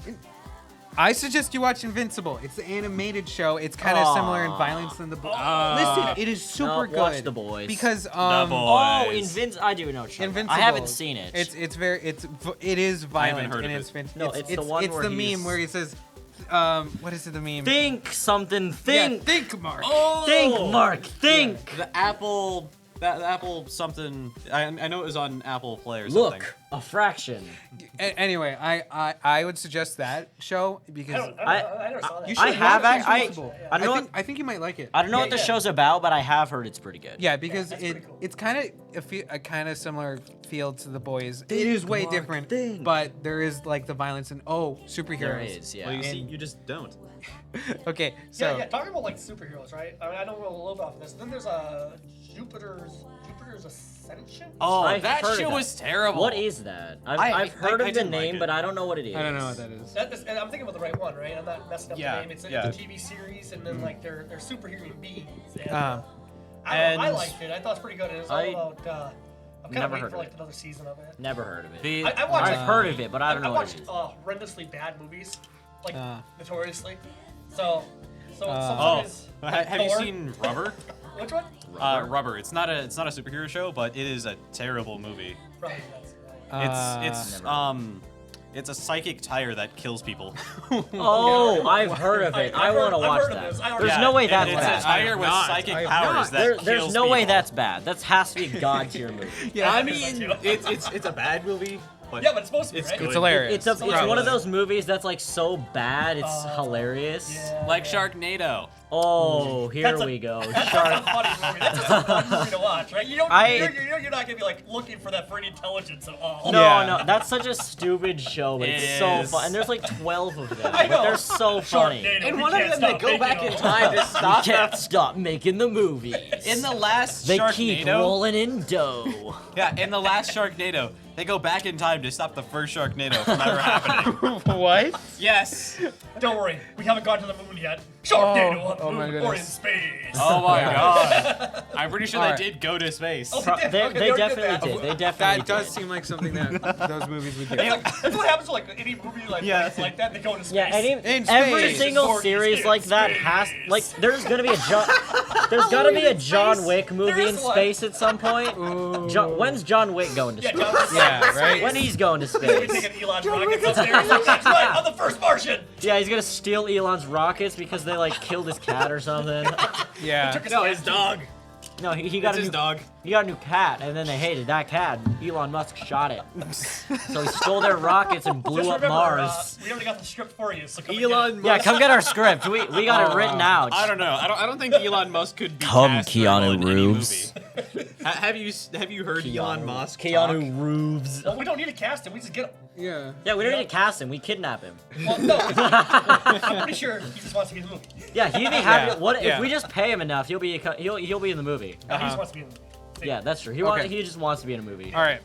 I suggest you watch Invincible. It's the animated show. It's kind of similar in violence than the book. Listen, it is super No, good. watch The Boys. Because Boys. Oh, I do know. what you're talking about. Invincible. I haven't seen it. It is violent heard and of it's it. fin- No, it's the one it's where the he's- meme where he says, what is it? The meme? think something. Yeah, Think. think, Mark. Think, Mark. Think. The Apple, the Apple something. I know it was on Apple Play or something. Look, a fraction. Anyway, I would suggest that show because I never saw that. you I should have watch I Invincible. I don't know. I think you might like it. I don't know Yeah, what the yeah. show's about, but I have heard it's pretty good. Yeah, because that's pretty cool. it's kind of a kind of similar feel to The Boys. It is way Mark, different, think. but there is like the violence and superheroes. There is, yeah. Well, you see, you just don't. Okay, so yeah, talking about like superheroes, right? I mean, I know we're a little bit off this. Then there's Jupiter's Ascension. Oh, I've that heard of shit that. was terrible. What is that? I I've heard I of the didn't like name, it. but I don't know what it is. I don't know what that is. That is, and I'm thinking about the right one, right? I'm not messing up Yeah, the name. It's a yeah. TV series, and then like they're superhuman beings. And, Uh, I don't know, I and- liked it. I thought it was pretty good. It was all I about. I'm kind of never waiting heard for of like it. another season of it. Never heard of it. The, I watched. I've heard of it, but I don't know I what watched it is. horrendously bad movies. like notoriously. So some Oh, movies, have you Thor- seen Rubber? Which one? Rubber. It's not a superhero show, but it is a terrible movie. Probably that's It's a psychic tire that kills people. Oh, I've heard of it. I want to watch heard of this. that. I There's heard no way It's that's a bad. tire with not. psychic I have powers not. that There's kills no way people. that's bad. That has to be God tier movie. Yeah, I I think mean, so, too. it's a bad movie, but Yeah, but it's supposed to be, it's right? good. It's hilarious. It's one of Probably. those movies that's like so bad it's hilarious. Yeah, Like yeah. Sharknado. Oh, here That's a- we go. That's Shark. a funny movie. That's just a fun movie to watch, right? You don't, I- you're not gonna be like looking for that for any intelligence at all. No, Yeah. no, that's such a stupid show, but it's It so is. fun. And there's like 12 of them, I but know. they're so funny. Sharknado, And we one of can't them, they stop go making back in them. time to You stop can't stop making the movies. In the last They Sharknado, keep rolling in dough. yeah, in the last Sharknado, they go back in time to stop the first Sharknado from ever happening. What? Yes. Don't worry, we haven't gone to the moon yet. Sharknado on the oh my moon or in goodness. space. Oh my god. I'm pretty sure Alright. they did go to space. Oh, They, Okay, they already did definitely that. did. They definitely That does did. seem like something that those movies would do. That's what happens to like any movie like Yeah. like that. They go into space. Yeah, In every space. single Forties series in like that has space. like there's gonna be a there's gotta be a John Wick movie There in is one. space at some point. When's John Wick going to Yeah, space? John, Yeah, right? When he's going to We space? taking Elon rockets upstairs. That's right, on the first Martian. Yeah, he's gonna steal Elon's rockets because they like killed his cat or something. Yeah. Took a No, stab. his dog. No, he got It's a his new dog. he got a new cat, and then they hated that cat. And Elon Musk shot it, so he stole their rockets and blew Just up remember, Mars. we already got the script for you, so come Elon Yeah, Musk. come get our script. We got it written out. I don't know. I don't think Elon Musk could be Come, cast Keanu in any Reeves. movie. Have you heard Elon Musk Keanu Reeves. Well, we don't need to cast him. We just get him. Yeah. Yeah, we don't need to cast him. We kidnap him. Well, no, I'm pretty sure he just wants to be in the movie. Yeah, he'd be happy. Yeah, What yeah. if we just pay him enough? He'll be in the movie. He just wants to be in the movie. Yeah, that's true. Okay. He just wants to be in a movie. All right.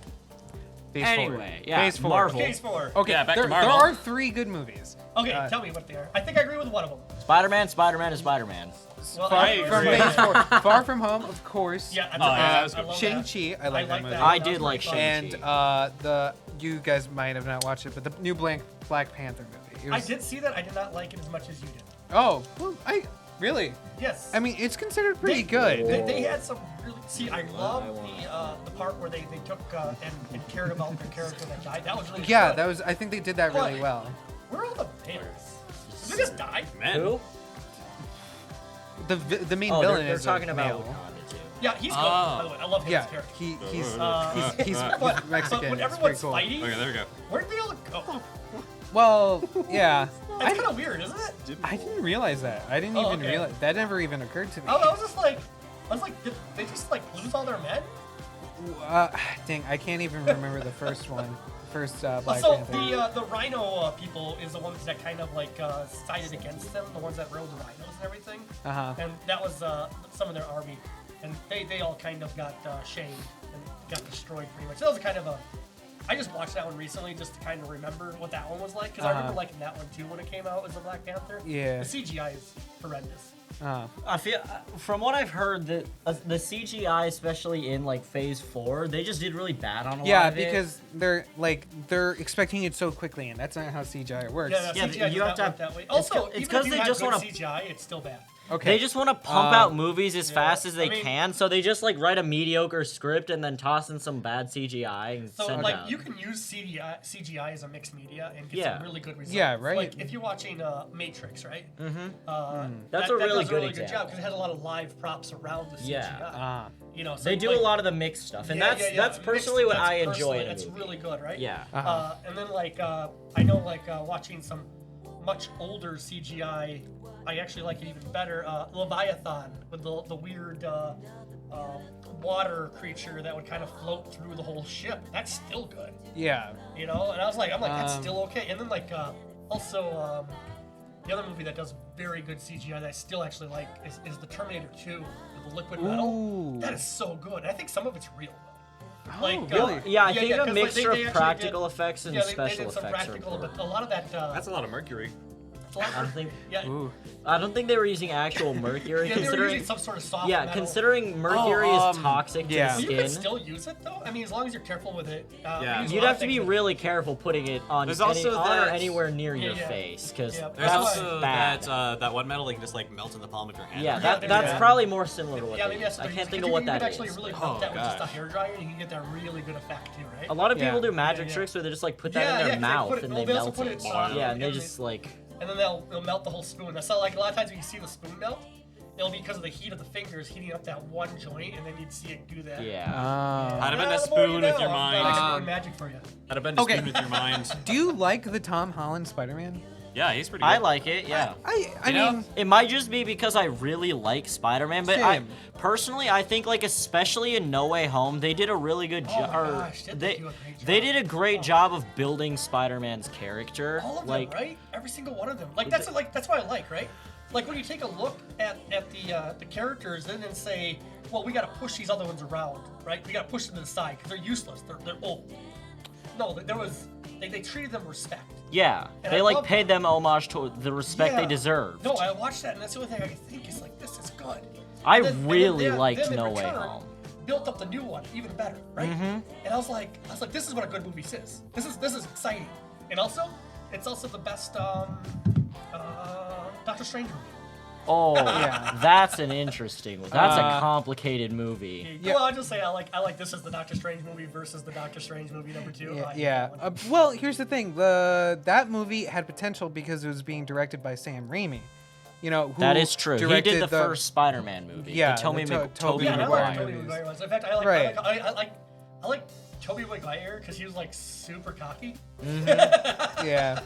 Phase Anyway, four. yeah, Phase four. Marvel. Phase 4. Okay, Yeah, back to there Marvel. are 3 good movies. Okay, tell me what they are. I think I agree with one of them. Spider-Man, Spider-Man, and Spider-Man. Well, Far I agree from with Phase one. 4. Far From Home, of course. Yeah, that's Oh, yeah, that was I good. love Shang-Chi, I like that movie. I did like And Shang-Chi. you guys might have not watched it, but the new Black Panther movie. It I was- did see that. I did not like it as much as you did. Oh, well, really. Yes. I mean, it's considered pretty good. They had some really. See, I love the part where they took and cared about their character that died. That was really Yeah, good. that was. I think they did that really But- well. Where are all the males? Did they just die? Man. Who? The main Oh, villain they're is talking a about male. Wakanda too. Yeah, he's good. Oh. By the way, I love him Yeah, as a character. he's But Mexican. when It's everyone's pretty cool. fighting, Okay, there we go. where'd they all go? Well, yeah. That's kind of weird, isn't it? I didn't realize that. I didn't Oh, even okay. realize that. Never even occurred to me. I was just like, did they just like lose all their men? Dang, I can't even remember the first one. First Black So Panther. the Rhino people is the ones that kind of like sided against them, the ones that rode the rhinos and everything. Uh-huh. And that was some of their army, and they all kind of got shamed and got destroyed pretty much. So that was kind of a. I just watched that one recently just to kind of remember what that one was like because I remember liking that one too when it came out as a Black Panther. Yeah. The CGI is horrendous. I feel, from what I've heard, that the CGI, especially in like Phase 4, they just did really bad on a lot Yeah, of it. because they're expecting it so quickly, and that's not how CGI works. Yeah, Yeah, CGI you does have not to work have- that way. it's Also, it's even 'cause if they you just have good wanna- CGI, it's still bad. Okay. They just want to pump out movies as yeah. fast as they I mean- can, so they just like write a mediocre script and then toss in some bad CGI and So send it like out. you can use CGI as a mixed media and get Yeah. some really good results. Yeah, right. Like if you're watching Matrix, right? Mm-hmm. That's that a really does good good job example. because it had a lot of live props around the CGI. Yeah. You know, so They do like, a lot of the mixed stuff, and yeah, that's yeah, yeah. that's personally Mixed- what I that's enjoy personally- in a That's movie. really good, right? Yeah. And then like I know like watching some much older CGI, I actually like it even better. Leviathan with the weird water creature that would kind of float through the whole ship. That's still good, Yeah. you know. And I'm like, that's still okay. And then like also the other movie that does very good CGI that I still actually like is the Terminator 2 with the liquid metal. Ooh. That is so good. And I think some of it's real. Oh, Like, really? Yeah, I think 'cause, a like, mixture they of actually practical did- effects and yeah, they special did some effects are practical, important. but a lot of that. That's a lot of mercury. It's a lot I don't think. Yeah. Ooh. I don't think they were using actual mercury. Yeah, they were considering. using some sort of soft Yeah, metal. considering mercury is toxic to yeah. the You can skin. still use it though. I mean, as long as you're careful with it. Yeah. we use a You'd lot have of to be things really careful putting it on, There's any, also on or that- anywhere near Yeah, your yeah. face, because Yeah. There's that's also bad. that one metal that can just like melt in the palm of your hand. Yeah, Yeah, that's yeah. probably more similar to what Yeah, they maybe use. that's I what can't they're think using. of what You that can actually is. really Oh, melt that with just a gosh. hairdryer, and you can get that really good effect too, right? A lot of people Yeah. do magic Yeah, yeah. tricks where they just like put that Yeah, in yeah, their 'cause they mouth put it- and well, they they also melt put it. it, Yeah, and they and just like. And then they'll melt the whole spoon. That's how, like, a lot of times when you see the spoon melt, it'll be because of the heat of the fingers heating up that one joint, and then you'd see it do that. Yeah. I'd have been Yeah, a the more you spoon with know. your I'm mind. doing magic for you. I'd have been to Okay. spoon with your mind. Do you like the Tom Holland Spider-Man? Yeah, he's pretty good. I like it, yeah. I You know? mean, It might just be because I really like Spider-Man, but Same. personally, I think like especially in No Way Home, they did a really good Oh my job. gosh, did they do a great They job? did a great Oh. job of building Spider-Man's character. All of like, them, right? Every single one of them. Like that's what I like, right? Like when you take a look at the characters and then say, well, we got to push these other ones around, right? We got to push them to the side because they're useless. They're old. No, they treated them with respect. Yeah, And they I like love paid them homage to the respect they Yeah. deserved. No, I watched that, and that's the only thing I can think is like, this is good. I And then really they- liked them in No Way return Home. Built up the new one even better, right? Mhm. And I was like, this is what a good movie is. This is exciting, and also, it's also the best Doctor Strange movie. Oh, Yeah. that's an interesting one. That's a Uh, complicated movie. Yeah. Well, I'll just say I like this is the Doctor Strange movie versus the Doctor Strange movie number 2. I hate yeah. that one. Well, here's the thing: that movie had potential because it was being directed by Sam Raimi. You know, who That is true. He directed did the first Spider-Man movie. Yeah, the Tobey the Mag- Tobey Tobey Yeah, and I Maguire like Maguire. Tobey movies. Maguire ones. In fact, I like Right. I like Tobey Maguire because he was like super cocky. Yeah.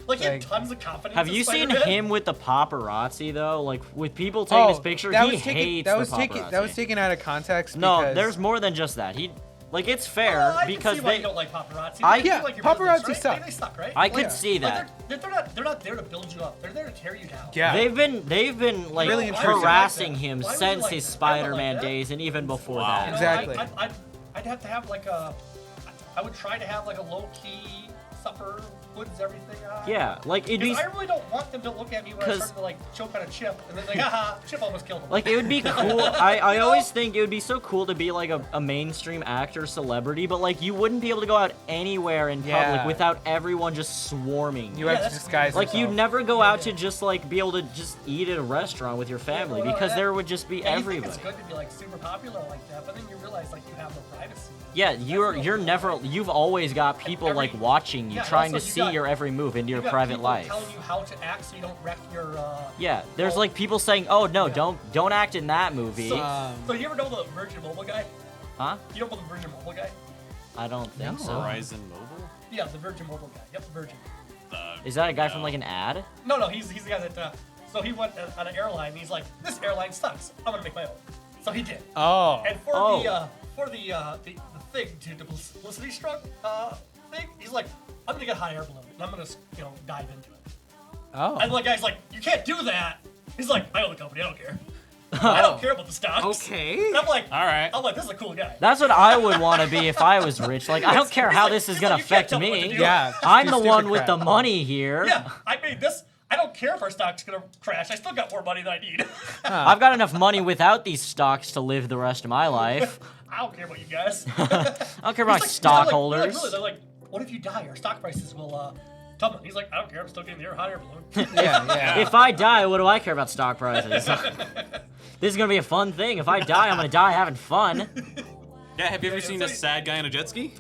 Like he had Like- tons of confidence. Have in you seen Spider-Man. him with the paparazzi though? Like with people taking his picture, he hates that was the taken paparazzi. that was taken out of context. No, because, there's more than just that. It's fair Well, I because can see why they. you don't like paparazzi. I- They yeah, do like your paparazzi business, suck. right? They suck, right? I could yeah. see that. Like they're not there to build you up. They're there to tear you down. Yeah. They've been like Really interesting. harassing Why him would you since like his that? I would like Spider-Man that. days and even before Wow. that. You know, Exactly. I'd have to have like I would try to have like a low key supper, hoods, everything on. Yeah, like it'd be Because I really don't want them to look at me when I 'Cause- start to like choke on a chip, and then like, haha, chip almost killed him. like it would be cool. I You know? always think it would be so cool to be like a mainstream actor celebrity, but like you wouldn't be able to go out anywhere in Yeah. public without everyone just swarming You you. have Yeah, to that's disguise Like yourself. you'd never go out to just like be able to just eat at a restaurant with your family well, because that- there would just be Yeah, you think everybody. it's good to be like super popular like that, but then you realize like you have no privacy. Yeah, you've always got people every- like watching you, yeah, trying to also you see got- your every move into your You got private people life. telling you how to act so you don't wreck your. Yeah, there's well, like people saying, "Oh no, yeah. don't act in that movie." So you ever know the Virgin Mobile guy? Huh? You know the Virgin Mobile guy? I don't think No. so. Verizon Mobile? Yeah, the Virgin Mobile guy. Yep, Virgin. Is that a guy from like an ad? No, he's the guy that. So he went on an airline. And he's like, this airline sucks. I'm gonna make my own. So he did. Oh. And Oh. for the thing to the publicity struck thing, he's like, I'm gonna get a hot air balloon and I'm gonna dive into it. Oh. And the guy's like, you can't do that. He's like, I own the company. I don't care. I don't care about the stocks. Okay. And I'm like, All right. this is a cool guy. That's what I would want to be if I was rich. Like I don't care how like- this is he's gonna like, you can't affect tell me what to me. do. Yeah. just I'm do the stupid one with crap. the money here. Yeah, I made this. I don't care if our stock's gonna crash. I still got more money than I need. I've got enough money without these stocks to live the rest of my life. I don't care about you guys. I don't care about He's like- stockholders. they're like, what if you die? Our stock prices will tumble. He's like, I don't care. I'm still getting the hot air balloon. Yeah, yeah. If I die, what do I care about stock prices? This is gonna be a fun thing. If I die, I'm gonna die having fun. Yeah, have you ever Yeah, seen it's a like- sad guy on a jet ski?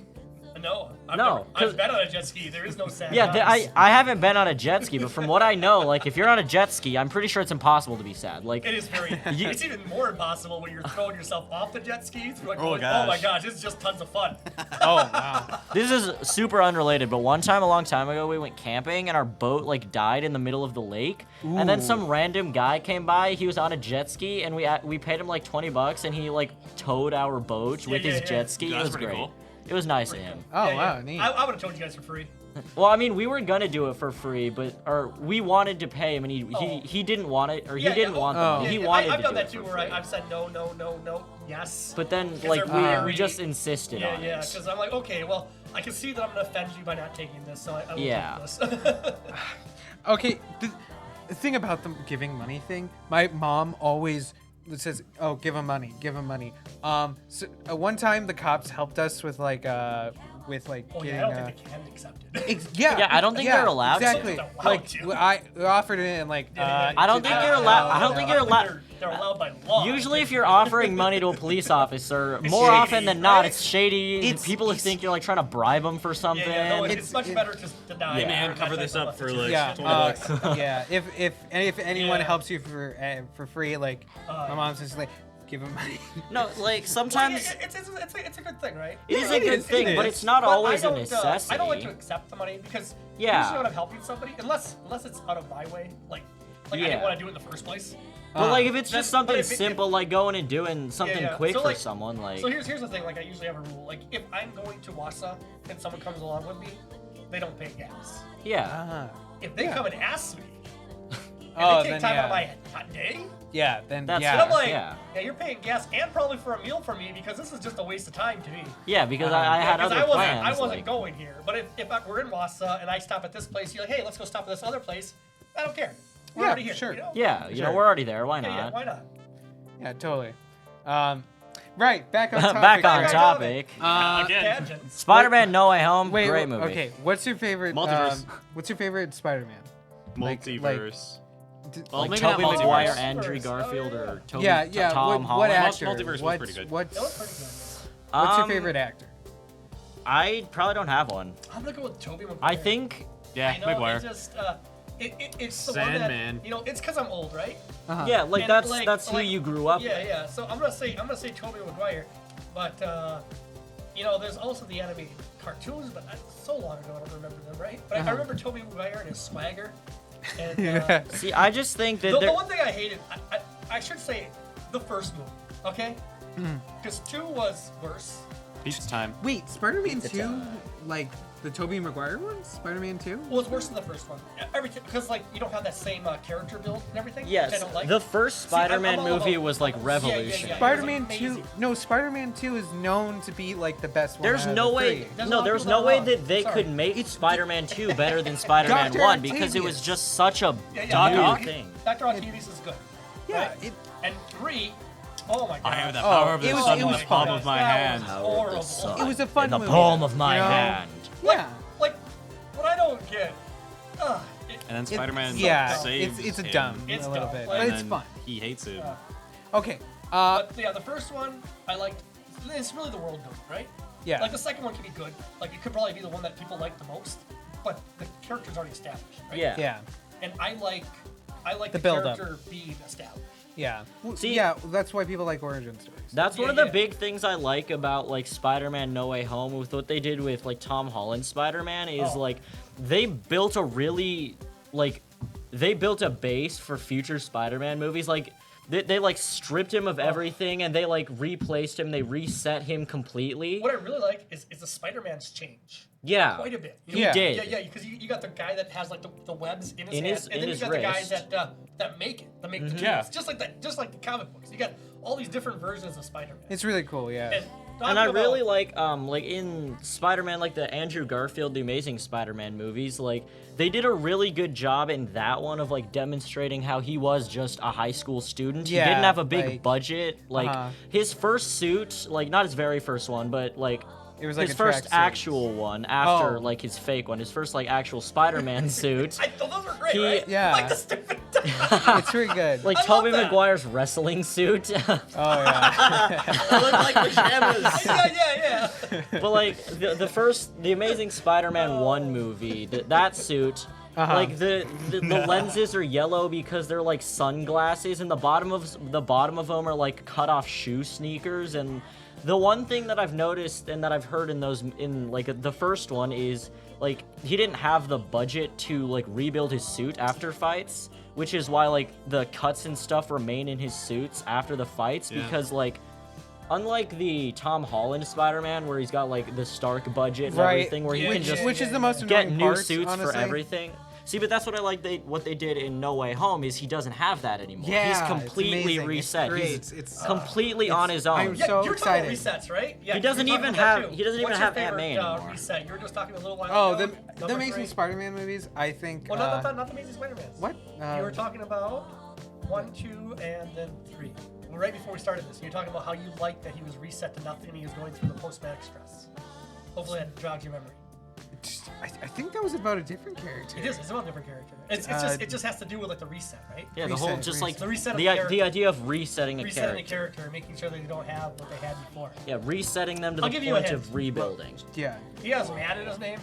No, No, 'cause- I've been on a jet ski. There is no sad. Yeah, guys. I haven't been on a jet ski, but from what I know, like if you're on a jet ski, I'm pretty sure it's impossible to be sad. Like It is very. You- It's even more impossible when you're throwing yourself off the jet skis. You're like, Oh, oh my gosh. gosh, this is just tons of fun. Oh, wow. this is super unrelated, but one time a long time ago, we went camping and our boat like died in the middle of the lake, and then some random guy came by. He was on a jet ski, and we paid him like $20, and he like towed our boat with yeah, his yeah. jet ski. That's It was pretty great. cool. It was nice of him. Oh, Yeah, wow, yeah. neat. I would have told you guys for free. Well, I mean, we were gonna do it for free, or we wanted to pay him, and Oh. he didn't want it, or Yeah, he didn't yeah, want the oh. money. He Yeah, wanted I've to done do that it too, for where free. I've said no, yes. But then, Because like, they're we very- just insisted Yeah, on yeah, it. because I'm like, okay, well, I can see that I'm gonna offend you by not taking this, so I will Yeah. take this. Okay, the thing about the giving money thing, my mom always says, "Oh, give him money, give him money." So one time the cops helped us with like Oh getting. yeah, I don't think they can accept it. Yeah, I don't think they're allowed to. Exactly. They're allowed Like to. I offered it and like. I don't think you're allowed. I don't think you're allowed. They're allowed by law. Usually, if you're offering money to a police officer, more shady, often than not, right? it's shady. People think you're like trying to bribe them for something. Yeah, no, it's much better to deny. Hey man, cover this up for like Yeah, 20 bucks. yeah. If anyone Yeah. helps you for free, like my mom's just like, give him money. No, like sometimes It's a good thing, right? it is Yeah, a good it thing, but is. it's not But always I a don't, necessity. I don't like to accept the money because Yeah. usually when I'm helping somebody, unless it's out of my way, like I Yeah. didn't want to do it in the first place. But like if it's That's- just something but if it- simple like going and doing something yeah. quick So, for like- someone, like So here's the thing, like I usually have a rule, like if I'm going to Wassa and someone comes along with me, they don't pay gas. yeah, If they Yeah. come and ask me, and Oh, they take then time out of yeah. my day, Yeah, then That's- then yeah. I'm like, yeah. you're paying gas and probably for a meal for me because this is just a waste of time to me. yeah, because I had Because other plans. I wasn't like- going here. But if we're in Wassa and I stop at this place, you're like, hey, let's go stop at this other place. I don't care. We're Yeah, already here. sure. You know? Yeah, you know Sure. we're already there. Why Yeah, not? why not? Yeah, totally. Right, back on topic. Back on right? topic. Again. Tangent. Spider-Man: No Way Home. Wait, great movie. okay. What's your favorite? Multiverse. What's your favorite Spider-Man? Like- Multiverse. Well, Like maybe not Tobey multiverse. Maguire, Multiverse. Andrew Oh, Garfield, yeah. or Toby, Yeah. Tom What Holland. actor? Multiverse was what's, pretty good. What's That was pretty good. What's your Um, favorite actor? I probably don't have one. I'm gonna go with Tobey Maguire. I think Yeah, I know, Maguire. It just, it's the Sandman. one that, it's because I'm old, right? Uh-huh. yeah, like And, that's who you grew up with. Yeah. So I'm gonna say Tobey Maguire, but there's also the animated cartoons, but that's so long ago I don't remember them, right? But I remember Tobey Maguire and his swagger. And See, I just think that the there- one thing I hated, I should say, the first movie, okay? Because 2 was worse. Pizza time. Wait, Spider-Man It's 2, like the Tobey Maguire one? Spider-Man 2? Well, it's worse than the first one. Everything because like you don't have that same character build and everything. Which I yes, don't like. the first See, I'm Spider-Man all movie about- was like Yeah, revolutionary. yeah. Spider-Man It was 2. amazing. No, Spider-Man 2 is known to be like the best one. There's out of no the way. three. There's a No, lot of there's people no that way are that they sorry. could make Spider-Man 2 better than Spider-Man Dr. 1 because it was Octavius. just such a Yeah, new Doc. thing. Dr. Octavius is good. Yeah, right? it, And 3, oh my god. I have the Oh, power of the it was- sun it in was the palm fun. of my That hand. was Power of horrible. the sun It was a fun in the movie, palm of my you know? hand. yeah. Like, what I don't get. And then Spider-Man Yeah, saves it's a him, dumb It's a little dumb, bit, like- but and it's then fun. He hates it. Okay. But yeah, the first one I liked. It's really the world building, right? Yeah. Like the second one could be good. Like it could probably be the one that people like the most. But the character's already established, right? Yeah. Yeah. And I like the build-up. character being established. Yeah. See- yeah, that's why people like origin stories. That's one Yeah, of the yeah. big things I like about like Spider-Man No Way Home with what they did with like Tom Holland Spider-Man is Oh. like they built a really like they built a base for future Spider-Man movies. Like they like stripped him of everything and they like replaced him. They reset him completely. What I really like is the Spider-Man's change. Yeah, Quite a bit. he Yeah. did. Yeah, because you got the guy that has like the webs in his In hand, his- and in then his you got the guys wrist. that make it, that make the tools. Yeah. Just like the comic books. You got all these different versions of Spider-Man. It's really cool, yeah. and And I talking really about- like in Spider-Man, like the Andrew Garfield, the Amazing Spider-Man movies, like they did a really good job in that one of like demonstrating how he was just a high school student. Yeah, he didn't have a big like- budget. Like Uh-huh. his first suit, like not his very first one, but like It was like his a first tracksuit. actual one after Oh. like his fake one, his first like actual Spider-Man suit. I thought those were great, He- right? Yeah. Like the stupid. It's pretty good. Like I love Tobey that. Maguire's wrestling suit. oh yeah. They look like pajamas. yeah. But like the Amazing Spider-Man 1 movie, that suit, Uh-huh. like the lenses are yellow because they're like sunglasses, and the bottom of them are like cut off shoe sneakers. And the one thing that I've noticed and that I've heard in like the first one is like he didn't have the budget to like rebuild his suit after fights, which is why like the cuts and stuff remain in his suits after the fights Yeah. because like. Unlike the Tom Holland Spider-Man, where he's got like the Stark budget and Right. everything, where he Yeah, can just Which is the most get annoying new part, suits honestly. for everything. See, but that's what I like. What they did in No Way Home is he doesn't have that anymore. Yeah, He's it's completely amazing. It's reset. great. He's It's completely on his own. I'm Yeah, so you're excited. talking about resets, right? Yeah, He doesn't you're talking even about that have- too. he doesn't even What's have your Aunt May favorite, anymore. reset. You were just talking a little while Oh, ago. the Number Amazing 3. Spider-Man movies. I think. Well, not the Amazing Spider-Man. What? You were talking about 1, 2, and then 3. Well, right before we started this, you were talking about how you liked that he was reset to nothing and he was going through the post-traumatic stress. Hopefully that jogs your memory. I think that was about a different character. It is. It's about a different character. It just has to do with like the reset, right? Yeah, the whole Reset, just reset. like The reset of the the character. the idea of resetting a Resetting character. a character and making sure they don't have what they had before. Yeah, resetting them to I'll the give you a point hint. of rebuilding. Yeah. He has man in his name.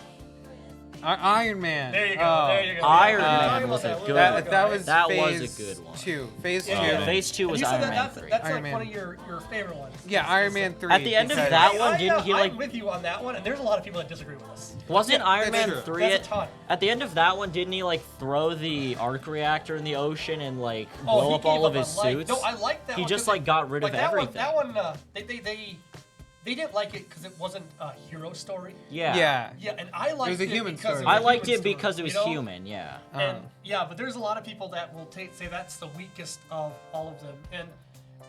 Iron Man. There you go. Oh. There you go. Iron Yeah, we were Man talking was about a that good little one. ago, That right? was That was phase a good one. 2. Phase Yeah. 2. Phase 2 And was you said Iron Man that's 3. That's Iron like Man. one of your favorite ones. Yeah, Iron Man 3. At the end of because- that one, didn't he like? I'm with you on that one, and there's a lot of people that disagree with us. Wasn't Yeah, Iron that's Man true. 3 That's a ton. at the end of that one? Didn't he like throw the arc reactor in the ocean and like Oh, blow he up gave all of on his life. suits? No, I like that He one. just 'cause like got rid of that everything. One, that one, they didn't like it because it wasn't a hero story. Yeah. Yeah. Yeah, and I liked was a it human because story. it was I a liked human it because it story, was you know? human. Yeah. And yeah, but there's a lot of people that will say that's the weakest of all of them. And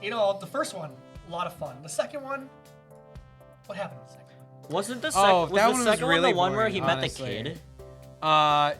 you know, the first one, a lot of fun. The second one, what happened in the second one? Wasn't the, Oh, was that the one was second really one the one where boring, he met honestly. the kid? No,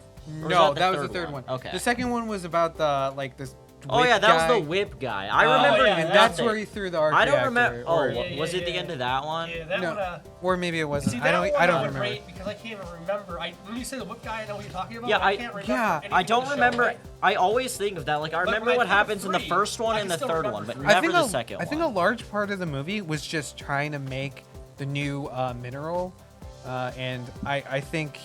that that the was the third third one. one? Okay. The second one was about the like this. Oh whip yeah, that guy. was the whip guy. I Oh, remember. yeah, and that's that's where he threw the arc I don't reactor, remember. Oh, or- Yeah, was it the yeah. end of that one? Yeah, that No, one. or maybe it wasn't. See, I that don't. one I don't was remember. great because I can't even remember. When you say the whip guy, I know what you're talking about. Yeah, but I can't remember. yeah, anything I in don't the show, remember. right? I always think of that. Like I But remember when I what think of happens in the three, first one I and can the still third remember one, but three. never the second I one. think a large part of the movie was just trying to make the new mineral, and I think.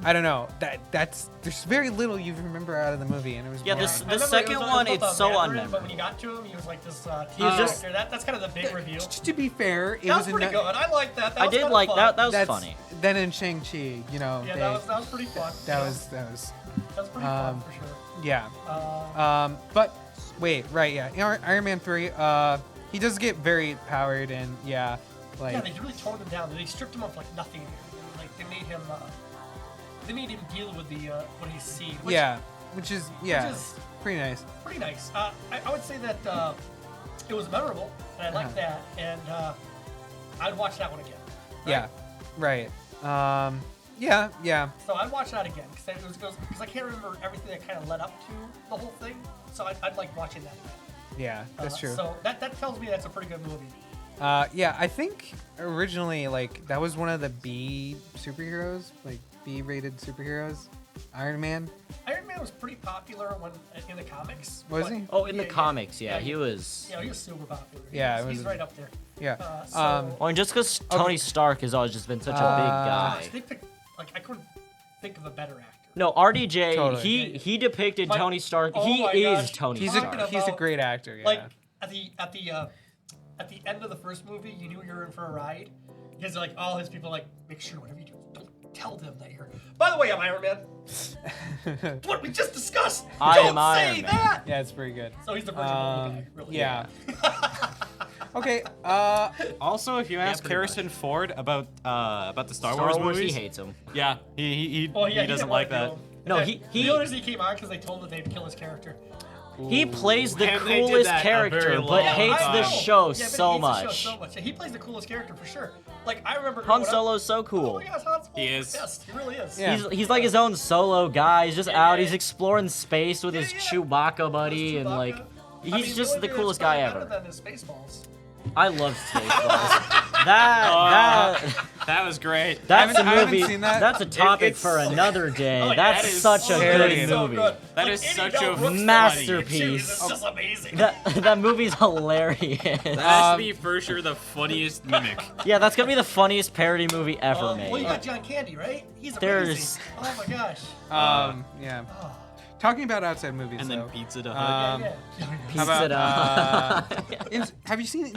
I don't know. That's there's very little you remember out of the movie, and it was Yeah, boring. this- I the remember second it was one, about it's the so Mandarin, But unmemorable. when you got to him, he was like this He was character. just- That's kind of the big reveal. Just to be fair, it That was was pretty ano- good. I like that. I was did kinda like fun. that. That was That's funny. then in Shang-Chi, you know, Yeah, they, that was pretty fun. that Yeah, was that was pretty um, fun for sure. yeah. But wait, right, yeah, Iron Man 3. He does get very powered, and yeah, like Yeah, they really toned him down. They stripped him of like nothing. And, like they made him deal with the what he's seen. which is pretty nice. Pretty nice. I would say that it was memorable, and I liked that, and I'd watch that one again. Yeah, right. Yeah. So I'd watch that again because I can't remember everything that kind of led up to the whole thing. So I'd like watching that again. Yeah, that's true. So that tells me that's a pretty good movie. Yeah, I think originally like that was one of the B superheroes, like B-rated superheroes. Iron Man. Iron Man was pretty popular in the comics. Was but- he? Oh, in the yeah, comics, yeah, he was. Yeah, he was super popular. Yeah, it he's was- right up there. Yeah. So, Well, and just because Tony Stark has always just been such a big gosh, guy. they picked I couldn't think of a better actor. No, RDJ, Totally. he depicted But- Tony Stark. oh He my is gosh, Tony He's Stark. he's a about, great actor. Yeah. Like at the end of the first movie, you knew you were in for a ride. Because like all his people like make sure whatever you do, don't tell them that you're. By the way, I'm Iron Man. What we just discussed. I don't am Iron say Man. that. yeah, it's pretty good. So he's the Virgin Mobile guy, really. Yeah. Okay. Also, if you ask pretty Harrison Ford about the Star Star Wars Wars, movies, he hates him. yeah, he Oh yeah, doesn't didn't like wanna that. do him. No, And he- The only reason he came on because they told him they'd kill his character. He plays the And they did coolest that a character, very but long hates time. the I know. show Yeah, but he so hates much. The show so much. He plays the coolest character for sure. Like I remember. Han growing up- Solo's so Oh cool. my gosh, Han Solo. He is. The best. He really is. Yeah. He's like his own solo guy. He's just Yeah, out. yeah. He's exploring space with his Yeah. Chewbacca buddy, Chewbacca. and like I he's mean, just only the thing coolest that's guy better ever. than is Spaceballs. I love Spaceballs. That was great. That's a I haven't movie. seen that. That's a topic It's- for another day. Oh, yeah, That's that is such a very good good. movie. So good. That Like, is any such Mel a Brooks masterpiece. It's just amazing. That movie's hilarious. That has to be for sure the funniest mimic. Yeah, that's gonna be the funniest parody movie ever Well, you made. got John Candy, right? He's There's- amazing. Oh my gosh. Yeah. Oh. Talking about outside movies, And then though. Pizza the Hut. Yeah. How Pizza about, Hut. have you seen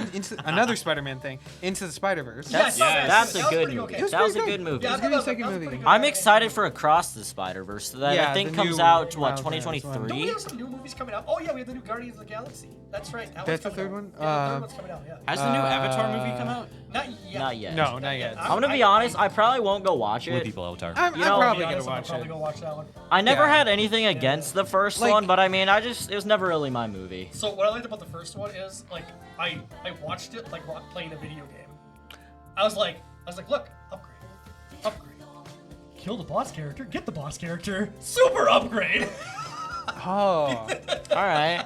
another Spider-Man thing, Into the Spider-Verse? Yeah, I saw that. That's That a was good pretty movie. okay. was That was a pretty good good. movie. Yeah, It's gonna be that a was second pretty movie. good. I'm excited for Across the Spider-Verse that Yeah, I think the comes new out Miles Morales one. what 2023. Don't we have some new movies coming out? Oh yeah, we have the new Guardians of the Galaxy. That's right. That That's one's the third coming one? out. Yeah, the third one's coming out. Yeah. Has the new Avatar movie come out? Not yet. Not yet. No, not yet. I'm gonna be honest. I probably won't go watch With it. people Avatar. I'm You know, probably I'll be gonna honest, watch I'll probably it. go watch that one. I never Yeah. had anything against the first Like- one, but I mean, it was never really my movie. So what I liked about the first one is like I watched it like playing a video game. I was like, look, upgrade. Kill the boss character, get the boss character, super upgrade. Oh. All right.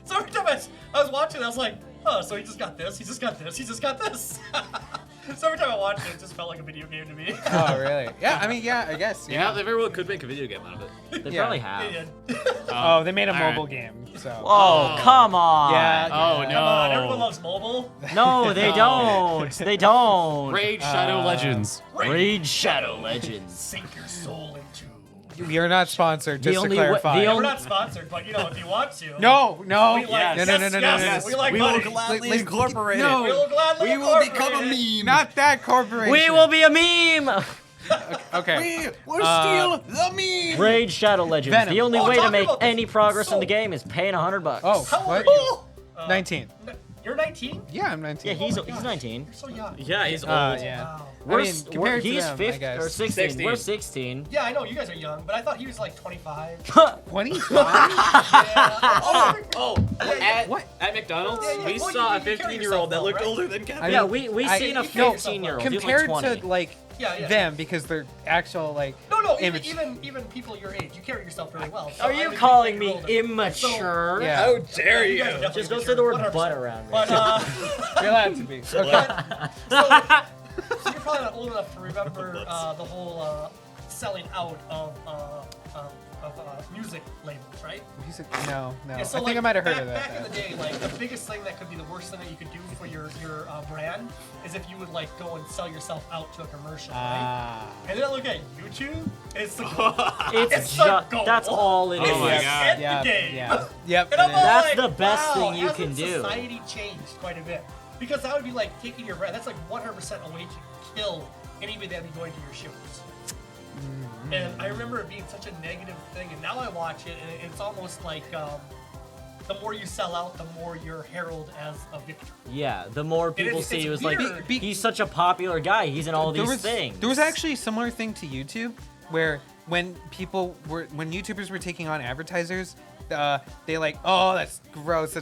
So every time I was watching, I was like, oh, so he just got this, he just got this, he just got this. So every time I watched it, it just felt like a video game to me. Oh, really? Yeah, I mean, yeah, I guess. Yeah, Yeah. they very well could make a video game out of it. They Yeah. probably They have. did. Oh, they made a All right. mobile game, so. Oh, come on. Yeah. Oh Come on, everyone no! loves mobile. No, they don't. They don't. Raid Shadow Legends. Raid Shadow Legends. Sink your soul into. We are not sponsored, The just to only wa- clarify. the Yeah, we're only- not sponsored, but you know, if you want to. No. We like, No, yes, no, yes, yes. We like We will money. gladly Like, incorporate no. We it. will gladly We will become a incorporate it. meme. Not that corporation. We will be a meme. Okay. We'll steal the meme. Raid Shadow Legends. Venom. The only Oh, way to talking make about this. any progress in So- the game is paying $100. Oh, How old what? are you? 19. You're 19? Yeah, I'm 19. Yeah, he's Oh my gosh. 19. You're so young. Yeah, he's old. Yeah. Wow. We're, mean, compared to he's them, I 15 guess. or 16. 16. We're 16. Yeah, I know you guys are young, but I thought he was like 25. 25? Yeah. Oh, What? at McDonald's, Yeah, yeah. we Well, saw you a carry 15-year-old that yourself looked well, older than Kevin. I Yeah, mean, we I- seen a you carry 15-year-old. Compared like 20. to, like, Yeah. them, because they're actual, like, No, image. even people your age, you carry yourself very well. So Are I you would calling think me you're older. immature? Yeah. How dare You you? guys are definitely Just don't say mature, the word 100%. butt around me. But You're allowed to be. Okay. so you're probably not old enough to remember the whole selling out of music labels, right? Music? No. Yeah, so I think I like, might have heard back, of that. Back in the day, like the biggest thing that could be the worst thing that you could do for your brand is if you would like go and sell yourself out to a commercial, right? And then I look at YouTube, it's the It's It's just the goal. that's all it is. Oh my it's God. the Yeah. game. Yeah. Yep. And I'm it all is. That's like, the best wow, thing you hasn't can do. Society changed quite a bit because that would be like taking your brand. That's like 100% a way to kill anybody that would be going to your shows. Mm-hmm. And I remember it being such a negative thing, and now I watch it, and it's almost like the more you sell out, the more you're heralded as a victor. Yeah, the more people it's- see it's you as like, weird. he's such a popular guy. He's in all There these was, things. There was actually a similar thing to YouTube where when YouTubers were taking on advertisers, they like, oh, that's gross.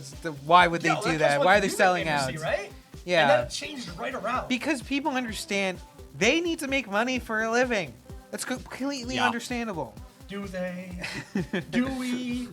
Why would they Yeah, well, do that's that? what Why are the they music selling industry, out? Right? Yeah. And that changed right around. Because people understand they need to make money for a living. That's completely Yeah. understandable. Do they? Do we?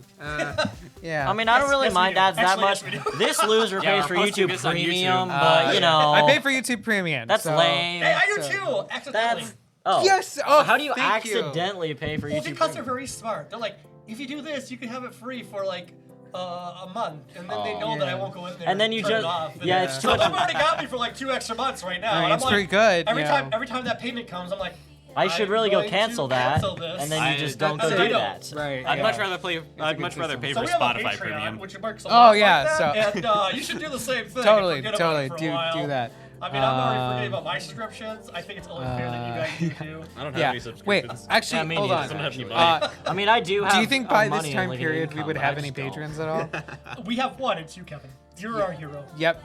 Yeah. I mean, I don't Yes, really yes, we mind do. ads that Actually, much. yes, we do. This loser Yeah, pays we're for posting YouTube this on Premium, YouTube. but you know, I pay for YouTube Premium. that's so- lame. Hey, I do So- too. Accidentally. That's oh. Yes. Oh, How do you thank you. accidentally pay for Well, YouTube because they're Premium? very smart. They're like, if you do this, you can have it free for like a month, and then they Oh. know that I Yeah. won't go in there. And then you turn just it off. yeah, And it's too so much. they've already got me for like 2 extra months right now. I mean, and I'm it's like, pretty good. Every you time, know. every time that payment comes, I'm like, I should I'm really go going to cancel that, cancel this. and then you I just don't don't go say do no. that. Right. I'd yeah. much rather pay. I'd good much rather system. pay So for we have a Spotify Patreon, Premium. which works a Oh, lot yeah, like that, so- and you should do the same thing. Totally, and forget about totally. it for a Do while. that. I mean, I'm already forgetting about my subscriptions. I think it's only fair that you guys do too. I don't have Yeah. any Wait. subscriptions. Actually, Yeah, me hold neither, on. I don't have any actually. money. I mean, I do have. Do you think by money this and, time like, an period we income, would but have I any just don't. patrons at all? We have 1 and 2, Kevin. You're our hero. Yep.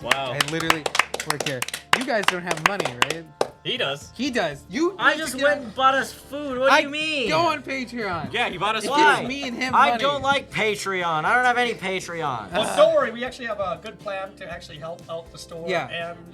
Wow. I literally work here. You guys don't have money, right? He does. He does. You. I need to just get went on- and bought us food. What do you mean? Go on Patreon. Yeah, he bought us. It Why? gives me and him I money. don't like Patreon. I don't have any Patreon. Well, don't worry. We actually have a good plan to actually help out the store Yeah.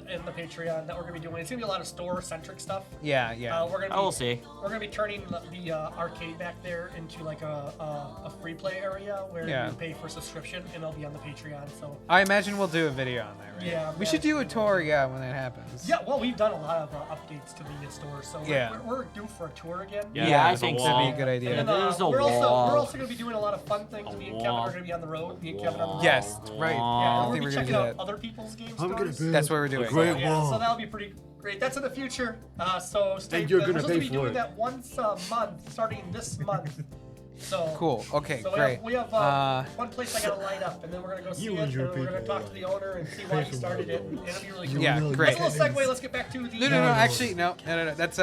and the Patreon that we're gonna be doing. It's gonna be a lot of store-centric stuff. Yeah. We're gonna be, I will see. We're gonna be turning the arcade back there into like a free play area where Yeah. you pay for subscription and it'll be on the Patreon. So I imagine we'll do a video on that, right? Yeah, We should do a tour, yeah, when that happens. yeah, well, we've done a lot of updates to the store, so Yeah. we're due for a tour again. Yeah, I there's a think wall. That'd be a good idea. And There's a we're wall. also gonna be doing a lot of fun things. Me and Kevin wall. are gonna be on the road. Me and Kevin on the road. Yes, right. Yeah, Wall. and we're think gonna we're be gonna checking do out that. other people's game I'm gonna stores. be That's what we're doing. great Yeah, wall. so that'll be pretty great. That's in the future. So stay And you're tuned. gonna We're supposed to pay be for doing it. that once a month, starting this month. So Cool. Okay, So great. we have one place I gotta light up, and then we're gonna go see You it, and and your we're gonna people. talk to the owner and see why he started it, and it'll be really cool. Yeah, great. That's a little segue. Let's get back to the. No, actually, no. That's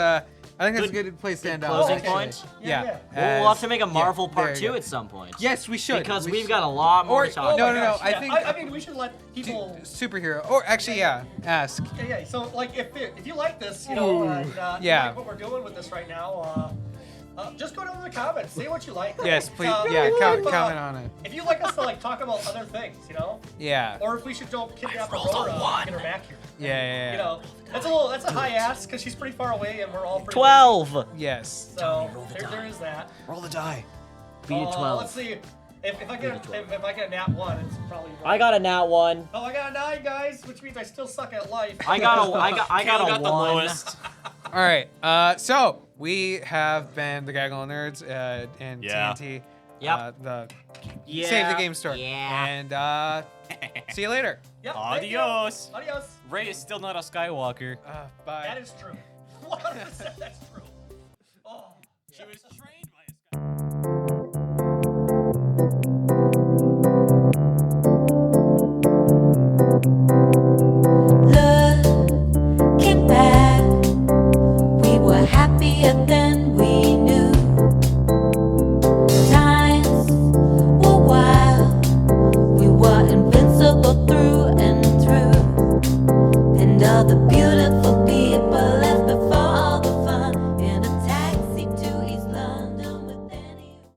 I think that's a good place to end off. closing actually. point? Yeah. We'll have to make a yeah, Marvel there Part you 2 go. at some point. Yes, we should. Because We we've should. got a lot more Or- to talk no, about. no, no. I Yeah, think I mean, we should let people. superhero. Or actually, yeah. Ask. Yeah. So, like, if you like this, you know, and you Yeah. like what we're doing with this right now, just go down in the comments, say what you like. Yes, please. Um, Yeah, if, comment on it. If you'd like us to like talk about other things, you know, Yeah. or if we should go kidnap Aurora and get her back here. Yeah. You know, that's a high ask because she's pretty far away and we're all pretty 12. Yes. busy. So there is that. Roll the die. Beat a 12. Let's see. If I get if I get a nat 1, it's probably. I got a nat 1. Oh, I got a 9, guys, which means I still suck at life. I got Caleb a got the 1. lowest. All right. So we have been the Gaggle Nerds and Yeah. TNT. Yep. The Yeah. Save the Game Store. Yeah. And see you later. Yep, thank you. Adios. Adios. Ray is still not a Skywalker. Bye. That is true. 100% that's true. Oh. She was trained by a Skywalker.